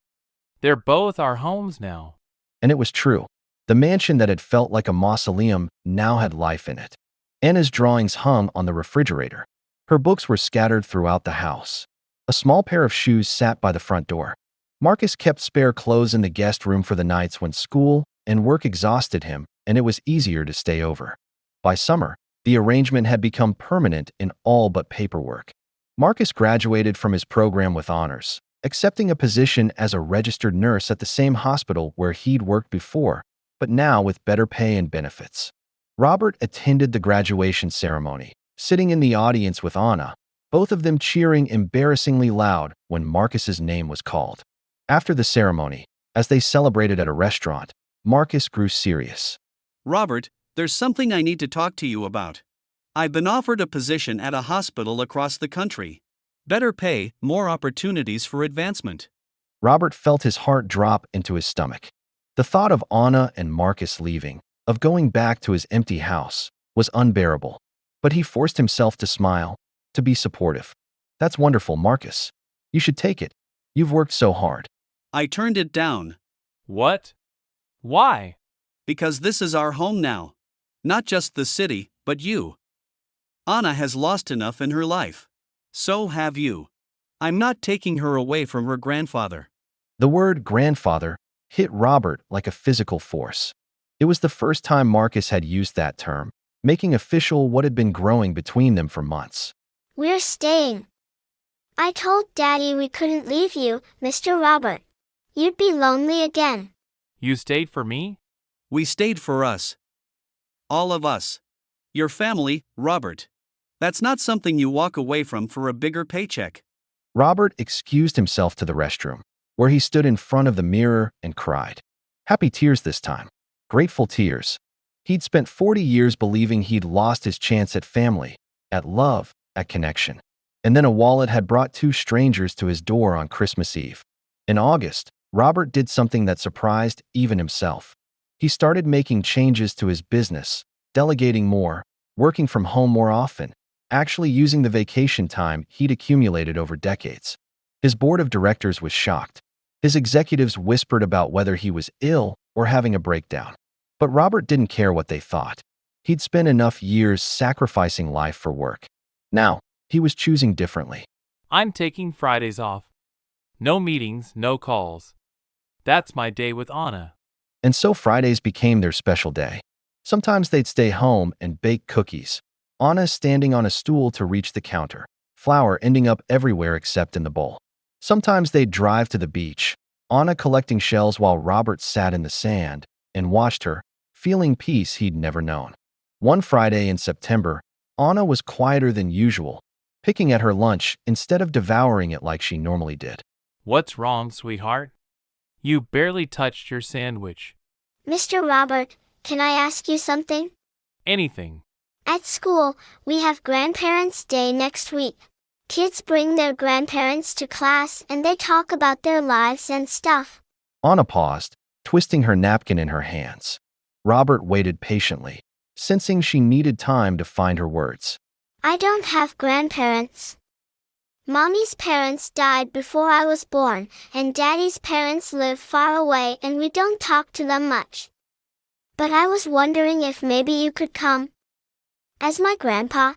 They're both our homes now. And it was true. The mansion that had felt like a mausoleum now had life in it. Anna's drawings hung on the refrigerator. Her books were scattered throughout the house. A small pair of shoes sat by the front door. Marcus kept spare clothes in the guest room for the nights when school and work exhausted him, and it was easier to stay over. By summer, the arrangement had become permanent in all but paperwork. Marcus graduated from his program with honors, accepting a position as a registered nurse at the same hospital where he'd worked before, but now with better pay and benefits. Robert attended the graduation ceremony, sitting in the audience with Anna, both of them cheering embarrassingly loud when Marcus's name was called. After the ceremony, as they celebrated at a restaurant, Marcus grew serious. Robert, there's something I need to talk to you about. I've been offered a position at a hospital across the country. Better pay, more opportunities for advancement. Robert felt his heart drop into his stomach. The thought of Anna and Marcus leaving, of going back to his empty house, was unbearable. But he forced himself to smile, to be supportive. That's wonderful, Marcus. You should take it. You've worked so hard. I turned it down. What? Why? Because this is our home now. Not just the city, but you. Anna has lost enough in her life. So have you. I'm not taking her away from her grandfather. The word grandfather hit Robert like a physical force. It was the first time Marcus had used that term, making official what had been growing between them for months. We're staying. I told Daddy we couldn't leave you, Mr. Robert. You'd be lonely again. You stayed for me? We stayed for us. All of us. Your family, Robert. That's not something you walk away from for a bigger paycheck. Robert excused himself to the restroom, where he stood in front of the mirror and cried. Happy tears this time. Grateful tears. He'd spent 40 years believing he'd lost his chance at family, at love, at connection. And then a wallet had brought two strangers to his door on Christmas Eve. In August, Robert did something that surprised even himself. He started making changes to his business, delegating more, working from home more often, actually using the vacation time he'd accumulated over decades. His board of directors was shocked. His executives whispered about whether he was ill or having a breakdown. But Robert didn't care what they thought. He'd spent enough years sacrificing life for work. Now, he was choosing differently. I'm taking Fridays off. No meetings, no calls. That's my day with Anna. And so Fridays became their special day. Sometimes they'd stay home and bake cookies, Anna standing on a stool to reach the counter, flour ending up everywhere except in the bowl. Sometimes they'd drive to the beach, Anna collecting shells while Robert sat in the sand and watched her, feeling peace he'd never known. One Friday in September, Anna was quieter than usual, picking at her lunch instead of devouring it like she normally did. What's wrong, sweetheart? You barely touched your sandwich. Mr. Robert, can I ask you something? Anything. At school, we have Grandparents' Day next week. Kids bring their grandparents to class and they talk about their lives and stuff. Anna paused, twisting her napkin in her hands. Robert waited patiently, sensing she needed time to find her words. I don't have grandparents. Mommy's parents died before I was born, and Daddy's parents live far away and we don't talk to them much. But I was wondering if maybe you could come as my grandpa.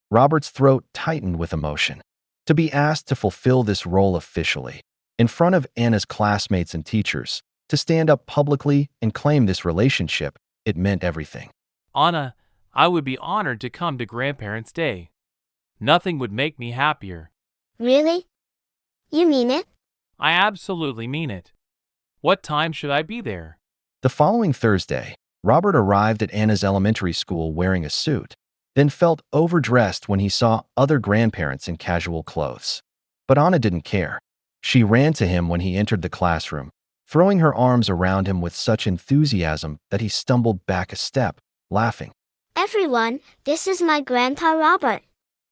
Robert's throat tightened with emotion. To be asked to fulfill this role officially, in front of Anna's classmates and teachers, to stand up publicly and claim this relationship, it meant everything. Anna, I would be honored to come to Grandparents' Day. Nothing would make me happier. Really? You mean it? I absolutely mean it. What time should I be there? The following Thursday, Robert arrived at Anna's elementary school wearing a suit, then felt overdressed when he saw other grandparents in casual clothes. But Anna didn't care. She ran to him when he entered the classroom, throwing her arms around him with such enthusiasm that he stumbled back a step, laughing. Everyone, this is my Grandpa Robert.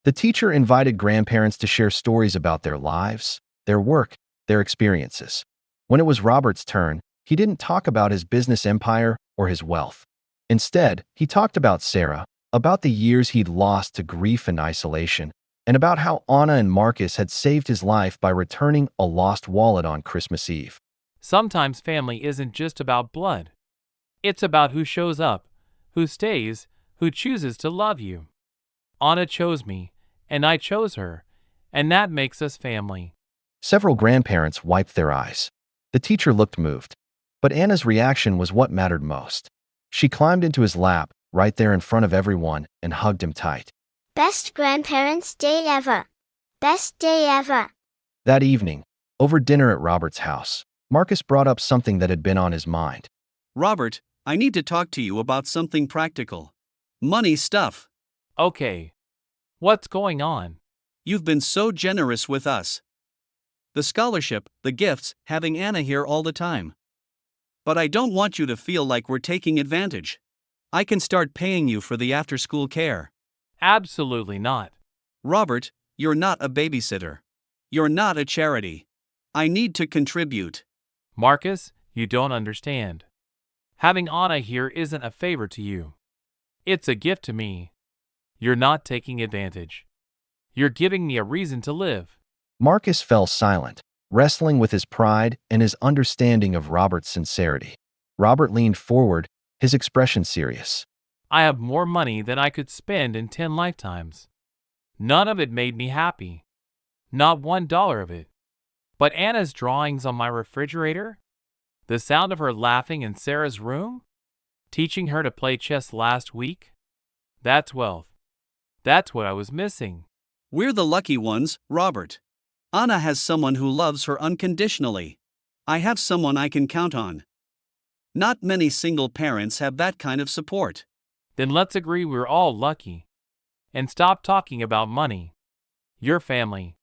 The teacher invited grandparents to share stories about their lives, their work, their experiences. When it was Robert's turn, he didn't talk about his business empire or his wealth. Instead, he talked about Sarah, about the years he'd lost to grief and isolation, and about how Anna and Marcus had saved his life by returning a lost wallet on Christmas Eve. Sometimes family isn't just about blood. It's about who shows up, who stays, who chooses to love you. Anna chose me, and I chose her, and that makes us family. Several grandparents wiped their eyes. The teacher looked moved. But Anna's reaction was what mattered most. She climbed into his lap, right there in front of everyone, and hugged him tight. Best Grandparents' Day ever. Best day ever. That evening, over dinner at Robert's house, Marcus brought up something that had been on his mind. Robert, I need to talk to you about something practical. Money stuff. Okay. What's going on? You've been so generous with us. The scholarship, the gifts, having Anna here all the time. But I don't want you to feel like we're taking advantage. I can start paying you for the after-school care. Absolutely not. Robert, you're not a babysitter. You're not a charity. I need to contribute. Marcus, you don't understand. Having Anna here isn't a favor to you. It's a gift to me. You're not taking advantage. You're giving me a reason to live. Marcus fell silent, wrestling with his pride and his understanding of Robert's sincerity. Robert leaned forward, his expression serious. I have more money than I could spend in 10 lifetimes. None of it made me happy. Not $1 of it. But Anna's drawings on my refrigerator? The sound of her laughing in Sarah's room? Teaching her to play chess last week? That's wealth. That's what I was missing. We're the lucky ones, Robert. Anna has someone who loves her unconditionally. I have someone I can count on. Not many single parents have that kind of support. Then let's agree we're all lucky. And stop talking about money. Your family.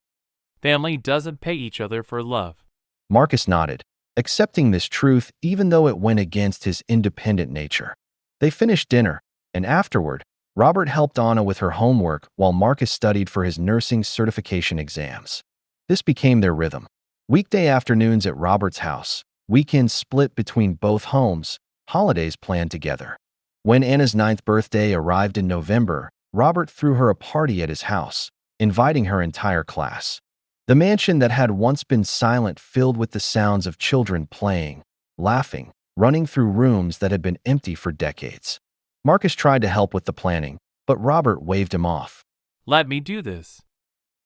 Family doesn't pay each other for love. Marcus nodded, accepting this truth even though it went against his independent nature. They finished dinner, and afterward, Robert helped Anna with her homework while Marcus studied for his nursing certification exams. This became their rhythm. Weekday afternoons at Robert's house, weekends split between both homes, holidays planned together. When Anna's 9th birthday arrived in November, Robert threw her a party at his house, inviting her entire class. The mansion that had once been silent filled with the sounds of children playing, laughing, running through rooms that had been empty for decades. Marcus tried to help with the planning, but Robert waved him off. Let me do this.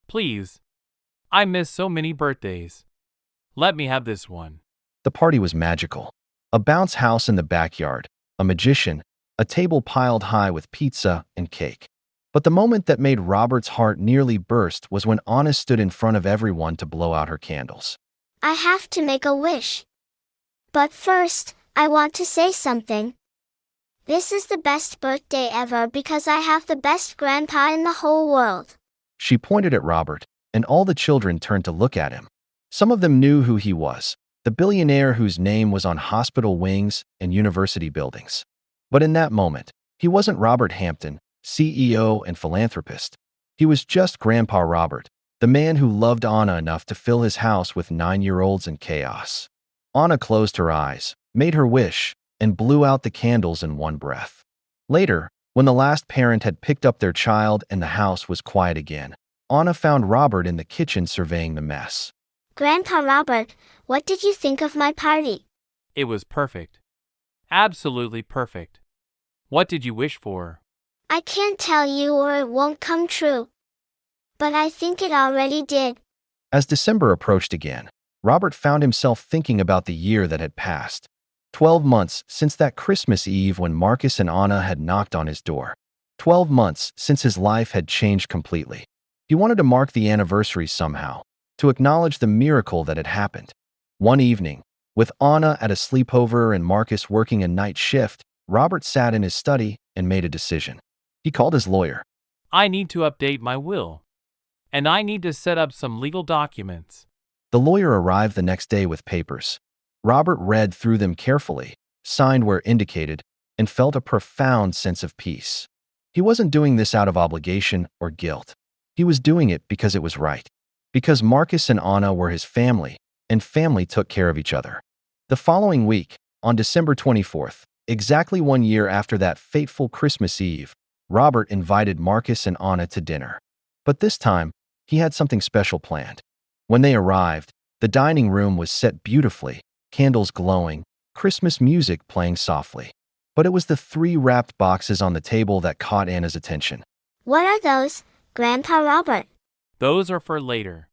Please. I miss so many birthdays. Let me have this one. The party was magical. A bounce house in the backyard, a magician, a table piled high with pizza and cake. But the moment that made Robert's heart nearly burst was when Anna stood in front of everyone to blow out her candles. I have to make a wish. But first, I want to say something. This is the best birthday ever because I have the best grandpa in the whole world. She pointed at Robert, and all the children turned to look at him. Some of them knew who he was, the billionaire whose name was on hospital wings and university buildings. But in that moment, he wasn't Robert Hampton, CEO and philanthropist. He was just Grandpa Robert, the man who loved Anna enough to fill his house with 9-year-olds and chaos. Anna closed her eyes, made her wish, and blew out the candles in one breath. Later, when the last parent had picked up their child and the house was quiet again, Anna found Robert in the kitchen surveying the mess. Grandpa Robert, what did you think of my party? It was perfect. Absolutely perfect. What did you wish for? I can't tell you or it won't come true. But I think it already did. As December approached again, Robert found himself thinking about the year that had passed. 12 months since that Christmas Eve when Marcus and Anna had knocked on his door. 12 months since his life had changed completely. He wanted to mark the anniversary somehow, to acknowledge the miracle that had happened. One evening, with Anna at a sleepover and Marcus working a night shift, Robert sat in his study and made a decision. He called his lawyer. I need to update my will. And I need to set up some legal documents. The lawyer arrived the next day with papers. Robert read through them carefully, signed where indicated, and felt a profound sense of peace. He wasn't doing this out of obligation or guilt. He was doing it because it was right. Because Marcus and Anna were his family, and family took care of each other. The following week, on December 24th, exactly 1 year after that fateful Christmas Eve, Robert invited Marcus and Anna to dinner. But this time, he had something special planned. When they arrived, the dining room was set beautifully, candles glowing, Christmas music playing softly. But it was the 3 wrapped boxes on the table that caught Anna's attention. What are those, Grandpa Robert? Those are for later.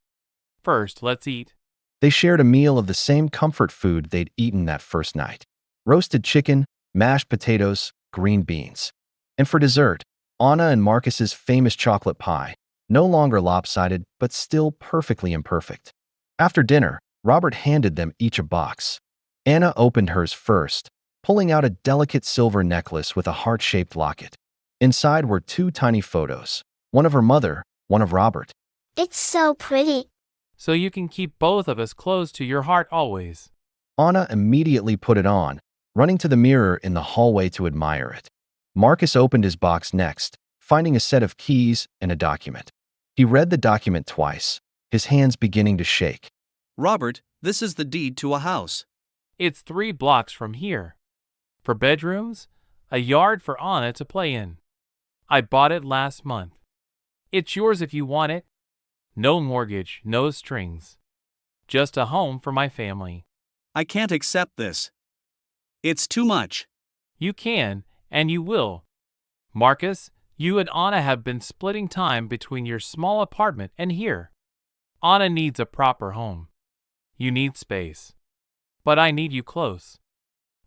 First, let's eat. They shared a meal of the same comfort food they'd eaten that first night. Roasted chicken, mashed potatoes, green beans. And for dessert, Anna and Marcus's famous chocolate pie, no longer lopsided but still perfectly imperfect. After dinner, Robert handed them each a box. Anna opened hers first, pulling out a delicate silver necklace with a heart-shaped locket. Inside were 2 tiny photos, one of her mother, one of Robert. It's so pretty. So you can keep both of us close to your heart always. Anna immediately put it on, running to the mirror in the hallway to admire it. Marcus opened his box next, finding a set of keys and a document. He read the document twice, his hands beginning to shake. Robert, this is the deed to a house. It's 3 blocks from here. For bedrooms, a yard for Anna to play in. I bought it last month. It's yours if you want it. No mortgage, no strings. Just a home for my family. I can't accept this. It's too much. You can, and you will. Marcus, you and Anna have been splitting time between your small apartment and here. Anna needs a proper home. You need space. But I need you close.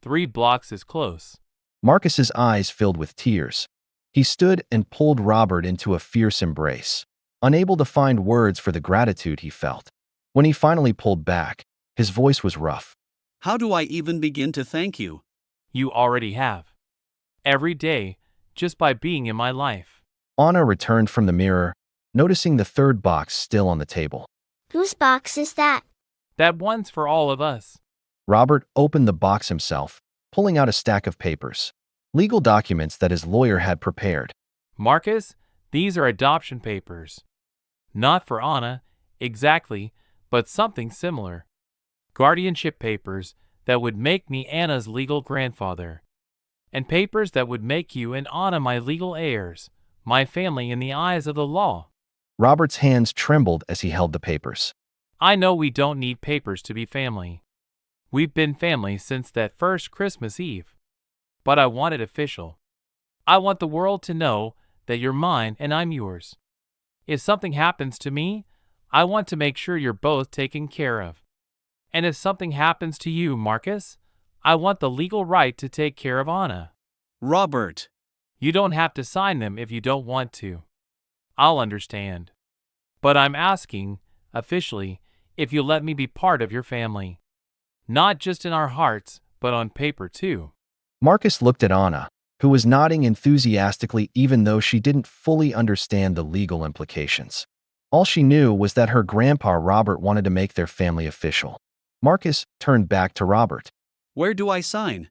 3 blocks is close. Marcus's eyes filled with tears. He stood and pulled Robert into a fierce embrace, unable to find words for the gratitude he felt. When he finally pulled back, his voice was rough. How do I even begin to thank you? You already have. Every day, just by being in my life. Anna returned from the mirror, noticing the 3rd box still on the table. Whose box is that? That one's for all of us. Robert opened the box himself, pulling out a stack of papers, legal documents that his lawyer had prepared. Marcus, these are adoption papers. Not for Anna, exactly, but something similar. Guardianship papers that would make me Anna's legal grandfather. And papers that would make you and Anna my legal heirs, my family in the eyes of the law. Robert's hands trembled as he held the papers. I know we don't need papers to be family. We've been family since that first Christmas Eve. But I want it official. I want the world to know that you're mine and I'm yours. If something happens to me, I want to make sure you're both taken care of. And if something happens to you, Marcus, I want the legal right to take care of Anna. Robert. You don't have to sign them if you don't want to. I'll understand. But I'm asking, officially, if you'll let me be part of your family. Not just in our hearts, but on paper too. Marcus looked at Anna, who was nodding enthusiastically even though she didn't fully understand the legal implications. All she knew was that her grandpa Robert wanted to make their family official. Marcus turned back to Robert. Where do I sign?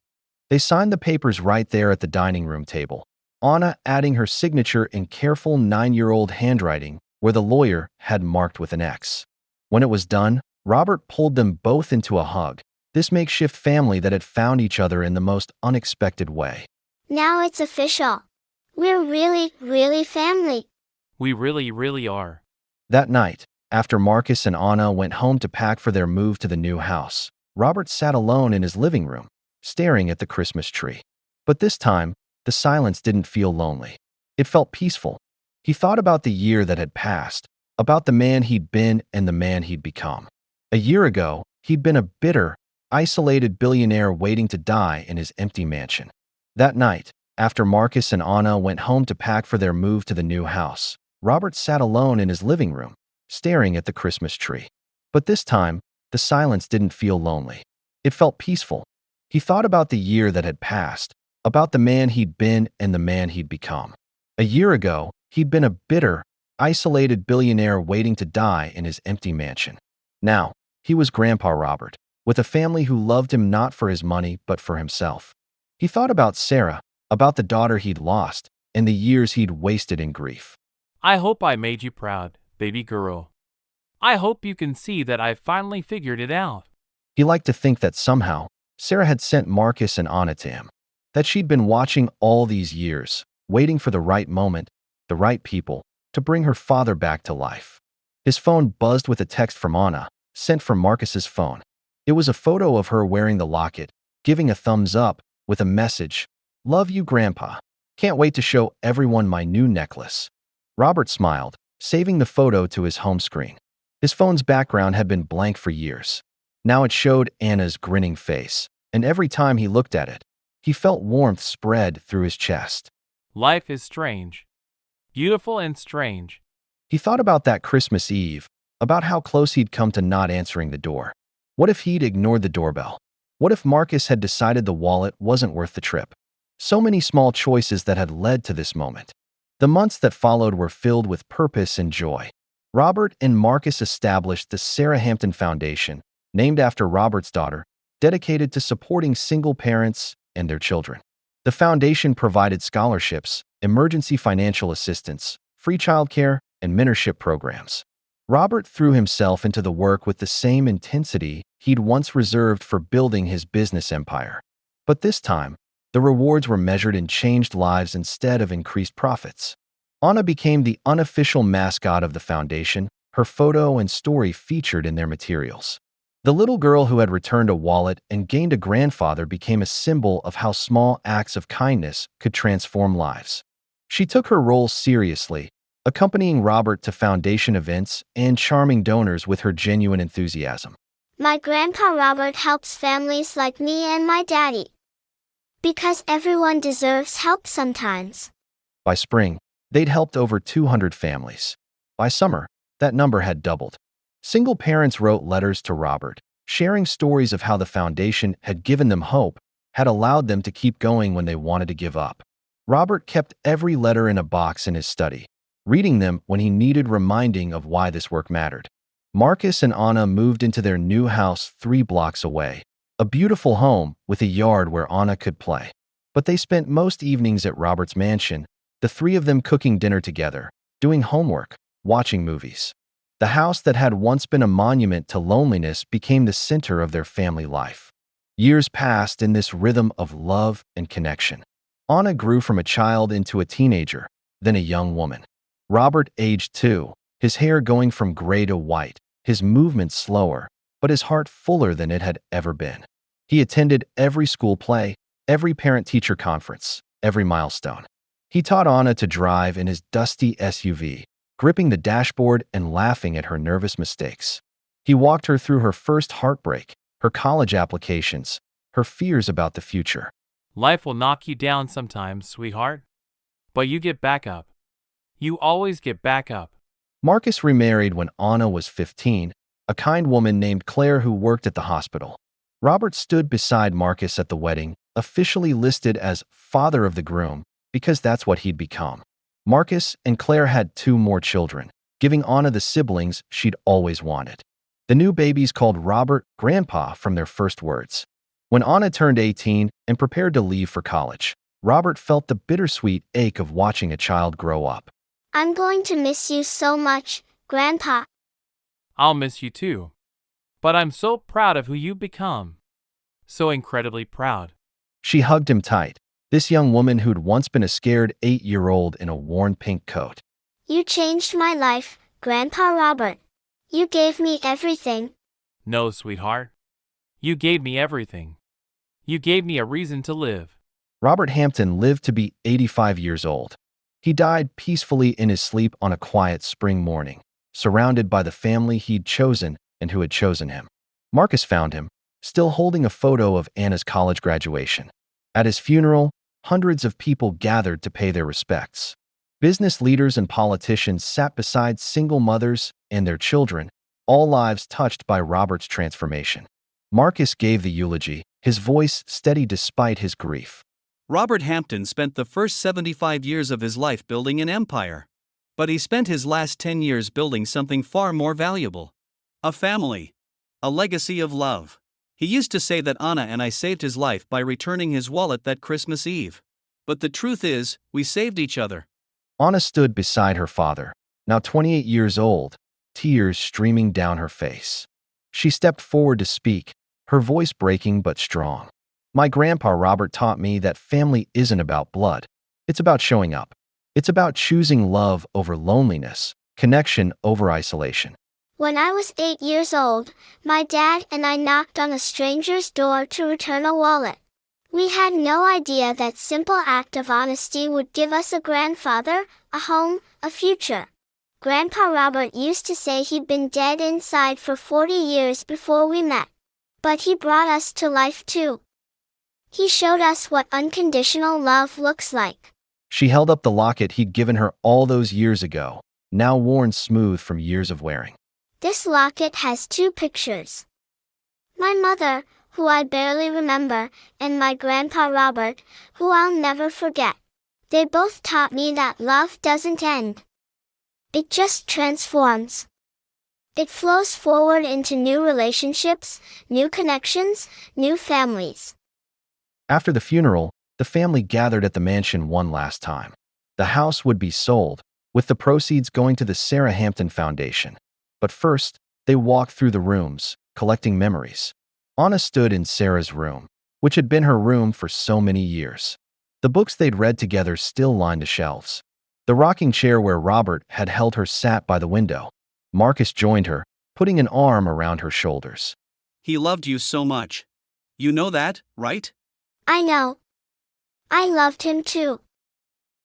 They signed the papers right there at the dining room table, Anna adding her signature in careful 9-year-old handwriting where the lawyer had marked with an X. When it was done, Robert pulled them both into a hug, this makeshift family that had found each other in the most unexpected way. Now it's official. We're really, really family. We really, really are. That night, after Marcus and Anna went home to pack for their move to the new house, Robert sat alone in his living room, staring at the Christmas tree. But this time, the silence didn't feel lonely. It felt peaceful. He thought about the year that had passed, about the man he'd been and the man he'd become. A year ago, he'd been a bitter, isolated billionaire waiting to die in his empty mansion. That night, after Marcus and Anna went home to pack for their move to the new house, Robert sat alone in his living room, staring at the Christmas tree. But this time, the silence didn't feel lonely. It felt peaceful. He thought about the year that had passed, about the man he'd been and the man he'd become. A year ago, he'd been a bitter, isolated billionaire waiting to die in his empty mansion. Now, he was Grandpa Robert, with a family who loved him not for his money but for himself. He thought about Sarah, about the daughter he'd lost, and the years he'd wasted in grief. I hope I made you proud, baby girl. I hope you can see that I finally figured it out. He liked to think that somehow, Sarah had sent Marcus and Anna to him, that she'd been watching all these years, waiting for the right moment, the right people, to bring her father back to life. His phone buzzed with a text from Anna, sent from Marcus's phone. It was a photo of her wearing the locket, giving a thumbs up, with a message, "Love you, Grandpa. Can't wait to show everyone my new necklace." Robert smiled, saving the photo to his home screen. His phone's background had been blank for years. Now it showed Anna's grinning face, and every time he looked at it, he felt warmth spread through his chest. Life is strange. Beautiful and strange. He thought about that Christmas Eve, about how close he'd come to not answering the door. What if he'd ignored the doorbell? What if Marcus had decided the wallet wasn't worth the trip? So many small choices that had led to this moment. The months that followed were filled with purpose and joy. Robert and Marcus established the Sarah Hampton Foundation, named after Robert's daughter, dedicated to supporting single parents and their children. The foundation provided scholarships, emergency financial assistance, free childcare, and mentorship programs. Robert threw himself into the work with the same intensity he'd once reserved for building his business empire. But this time, the rewards were measured in changed lives instead of increased profits. Anna became the unofficial mascot of the foundation, her photo and story featured in their materials. The little girl who had returned a wallet and gained a grandfather became a symbol of how small acts of kindness could transform lives. She took her role seriously, accompanying Robert to foundation events and charming donors with her genuine enthusiasm. My grandpa Robert helps families like me and my daddy. Because everyone deserves help sometimes. By spring, they'd helped over 200 families. By summer, that number had doubled. Single parents wrote letters to Robert, sharing stories of how the foundation had given them hope, had allowed them to keep going when they wanted to give up. Robert kept every letter in a box in his study, reading them when he needed reminding of why this work mattered. Marcus and Anna moved into their new house 3 blocks away, a beautiful home with a yard where Anna could play. But they spent most evenings at Robert's mansion, the 3 of them cooking dinner together, doing homework, watching movies. The house that had once been a monument to loneliness became the center of their family life. Years passed in this rhythm of love and connection. Anna grew from a child into a teenager, then a young woman. Robert aged too, his hair going from gray to white, his movements slower, but his heart fuller than it had ever been. He attended every school play, every parent-teacher conference, every milestone. He taught Anna to drive in his dusty SUV, gripping the dashboard and laughing at her nervous mistakes. He walked her through her first heartbreak, her college applications, her fears about the future. Life will knock you down sometimes, sweetheart. But you get back up. You always get back up. Marcus remarried when Anna was 15, a kind woman named Claire who worked at the hospital. Robert stood beside Marcus at the wedding, officially listed as father of the groom, because that's what he'd become. Marcus and Claire had 2 more children, giving Anna the siblings she'd always wanted. The new babies called Robert Grandpa from their first words. When Anna turned 18 and prepared to leave for college, Robert felt the bittersweet ache of watching a child grow up. I'm going to miss you so much, Grandpa. I'll miss you too. But I'm so proud of who you've become. So incredibly proud. She hugged him tight, this young woman who'd once been a scared 8-year-old in a worn pink coat. You changed my life, Grandpa Robert. You gave me everything. No, sweetheart. You gave me everything. You gave me a reason to live. Robert Hampton lived to be 85 years old. He died peacefully in his sleep on a quiet spring morning, surrounded by the family he'd chosen and who had chosen him. Marcus found him, still holding a photo of Anna's college graduation. At his funeral, hundreds of people gathered to pay their respects. Business leaders and politicians sat beside single mothers and their children, all lives touched by Robert's transformation. Marcus gave the eulogy, his voice steady despite his grief. Robert Hampton spent the first 75 years of his life building an empire. But he spent his last 10 years building something far more valuable. A family. A legacy of love. He used to say that Anna and I saved his life by returning his wallet that Christmas Eve. But the truth is, we saved each other. Anna stood beside her father, now 28 years old, tears streaming down her face. She stepped forward to speak, her voice breaking but strong. My grandpa Robert taught me that family isn't about blood. It's about showing up. It's about choosing love over loneliness, connection over isolation. When I was 8 years old, my dad and I knocked on a stranger's door to return a wallet. We had no idea that simple act of honesty would give us a grandfather, a home, a future. Grandpa Robert used to say he'd been dead inside for 40 years before we met. But he brought us to life too. He showed us what unconditional love looks like. She held up the locket he'd given her all those years ago, now worn smooth from years of wearing. This locket has 2 pictures. My mother, who I barely remember, and my grandpa Robert, who I'll never forget. They both taught me that love doesn't end. It just transforms. It flows forward into new relationships, new connections, new families. After the funeral, the family gathered at the mansion one last time. The house would be sold, with the proceeds going to the Sarah Hampton Foundation. But first, they walked through the rooms, collecting memories. Anna stood in Sarah's room, which had been her room for so many years. The books they'd read together still lined the shelves. The rocking chair where Robert had held her sat by the window. Marcus joined her, putting an arm around her shoulders. He loved you so much. You know that, right? I know. I loved him too.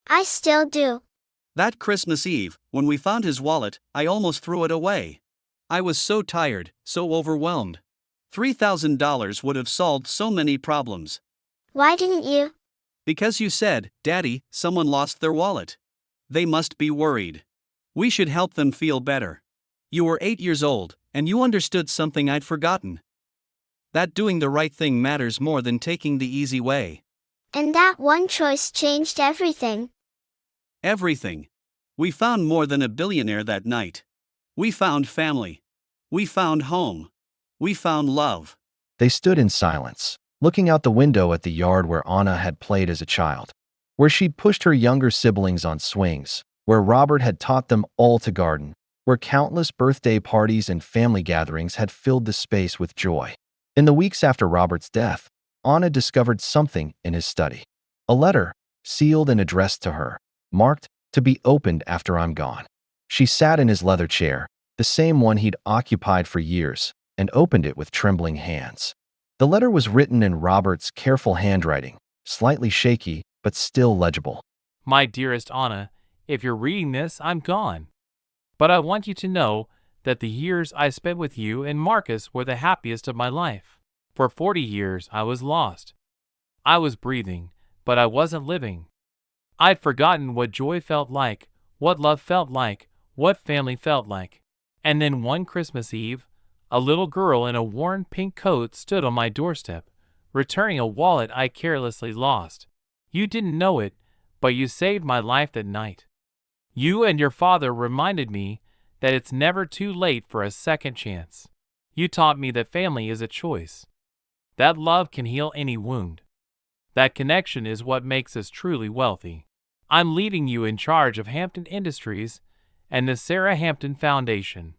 I still do. That Christmas Eve, when we found his wallet, I almost threw it away. I was so tired, so overwhelmed. $3,000 would have solved so many problems. Why didn't you? Because you said, Daddy, someone lost their wallet. They must be worried. We should help them feel better. You were 8 years old, and you understood something I'd forgotten. That doing the right thing matters more than taking the easy way. And that one choice changed everything. Everything. We found more than a billionaire that night. We found family. We found home. We found love. They stood in silence, looking out the window at the yard where Anna had played as a child, where she'd pushed her younger siblings on swings, where Robert had taught them all to garden, where countless birthday parties and family gatherings had filled the space with joy. In the weeks after Robert's death, Anna discovered something in his study. A letter, sealed and addressed to her, marked, "To be opened after I'm gone." She sat in his leather chair, the same one he'd occupied for years, and opened it with trembling hands. The letter was written in Robert's careful handwriting, slightly shaky, but still legible. My dearest Anna, if you're reading this, I'm gone. But I want you to know that the years I spent with you and Marcus were the happiest of my life. For 40 years, I was lost. I was breathing, but I wasn't living. I'd forgotten what joy felt like, what love felt like, what family felt like. And then one Christmas Eve, a little girl in a worn pink coat stood on my doorstep, returning a wallet I carelessly lost. You didn't know it, but you saved my life that night. You and your father reminded me that it's never too late for a second chance. You taught me that family is a choice, that love can heal any wound, that connection is what makes us truly wealthy. I'm leaving you in charge of Hampton Industries and the Sarah Hampton Foundation.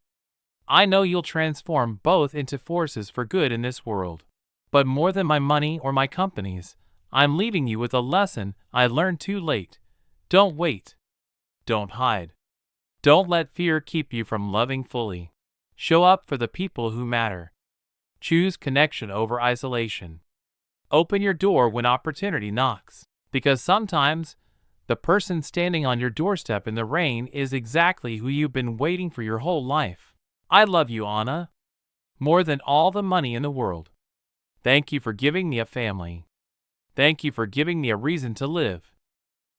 I know you'll transform both into forces for good in this world. But more than my money or my companies, I'm leaving you with a lesson I learned too late. Don't wait. Don't hide. Don't let fear keep you from loving fully. Show up for the people who matter. Choose connection over isolation. Open your door when opportunity knocks, because sometimes the person standing on your doorstep in the rain is exactly who you've been waiting for your whole life. I love you, Anna, more than all the money in the world. Thank you for giving me a family. Thank you for giving me a reason to live.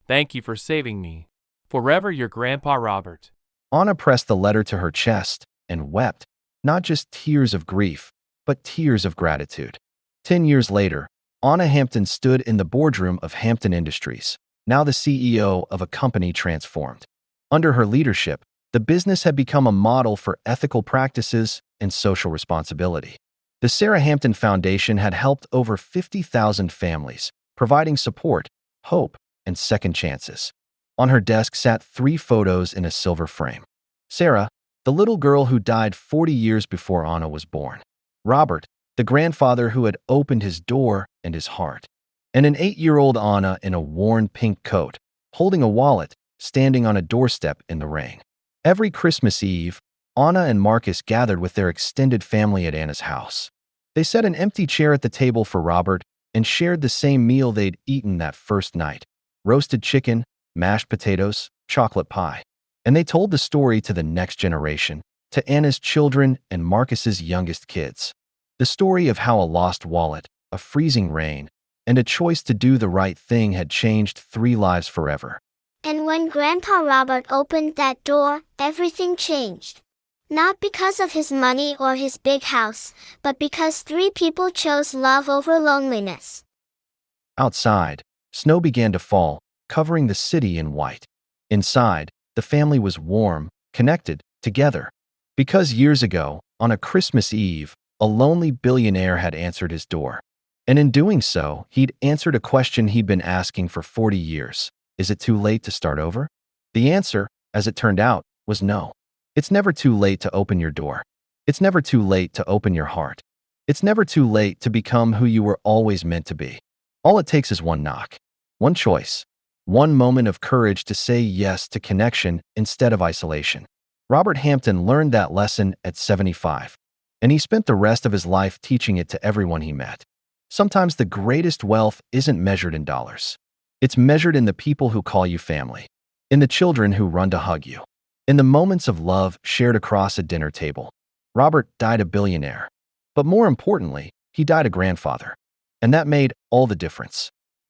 Thank you for saving me. Forever your Grandpa Robert. Anna pressed the letter to her chest and wept, not just tears of grief, but tears of gratitude. 10 years later, Anna Hampton stood in the boardroom of Hampton Industries, now the CEO of a company transformed. Under her leadership, the business had become a model for ethical practices and social responsibility. The Sarah Hampton Foundation had helped over 50,000 families, providing support, hope, and second chances. On her desk sat 3 photos in a silver frame. Sarah, the little girl who died 40 years before Anna was born. Robert, the grandfather who had opened his door and his heart. And an 8-year-old Anna in a worn pink coat, holding a wallet, standing on a doorstep in the rain. Every Christmas Eve, Anna and Marcus gathered with their extended family at Anna's house. They set an empty chair at the table for Robert and shared the same meal they'd eaten that first night: roasted chicken, mashed potatoes, chocolate pie. And they told the story to the next generation, to Anna's children and Marcus's youngest kids. The story of how a lost wallet, a freezing rain, and a choice to do the right thing had changed 3 lives forever. And when Grandpa Robert opened that door, everything changed. Not because of his money or his big house, but because 3 people chose love over loneliness. Outside, snow began to fall, covering the city in white. Inside, the family was warm, connected, together. Because years ago, on a Christmas Eve, a lonely billionaire had answered his door. And in doing so, he'd answered a question he'd been asking for 40 years. Is it too late to start over? The answer, as it turned out, was no. It's never too late to open your door. It's never too late to open your heart. It's never too late to become who you were always meant to be. All it takes is one knock, one choice, one moment of courage to say yes to connection instead of isolation. Robert Hampton learned that lesson at 75, and he spent the rest of his life teaching it to everyone he met. Sometimes the greatest wealth isn't measured in dollars. It's measured in the people who call you family, in the children who run to hug you, in the moments of love shared across a dinner table. Robert died a billionaire, But more importantly, he died a grandfather. And that made all the difference.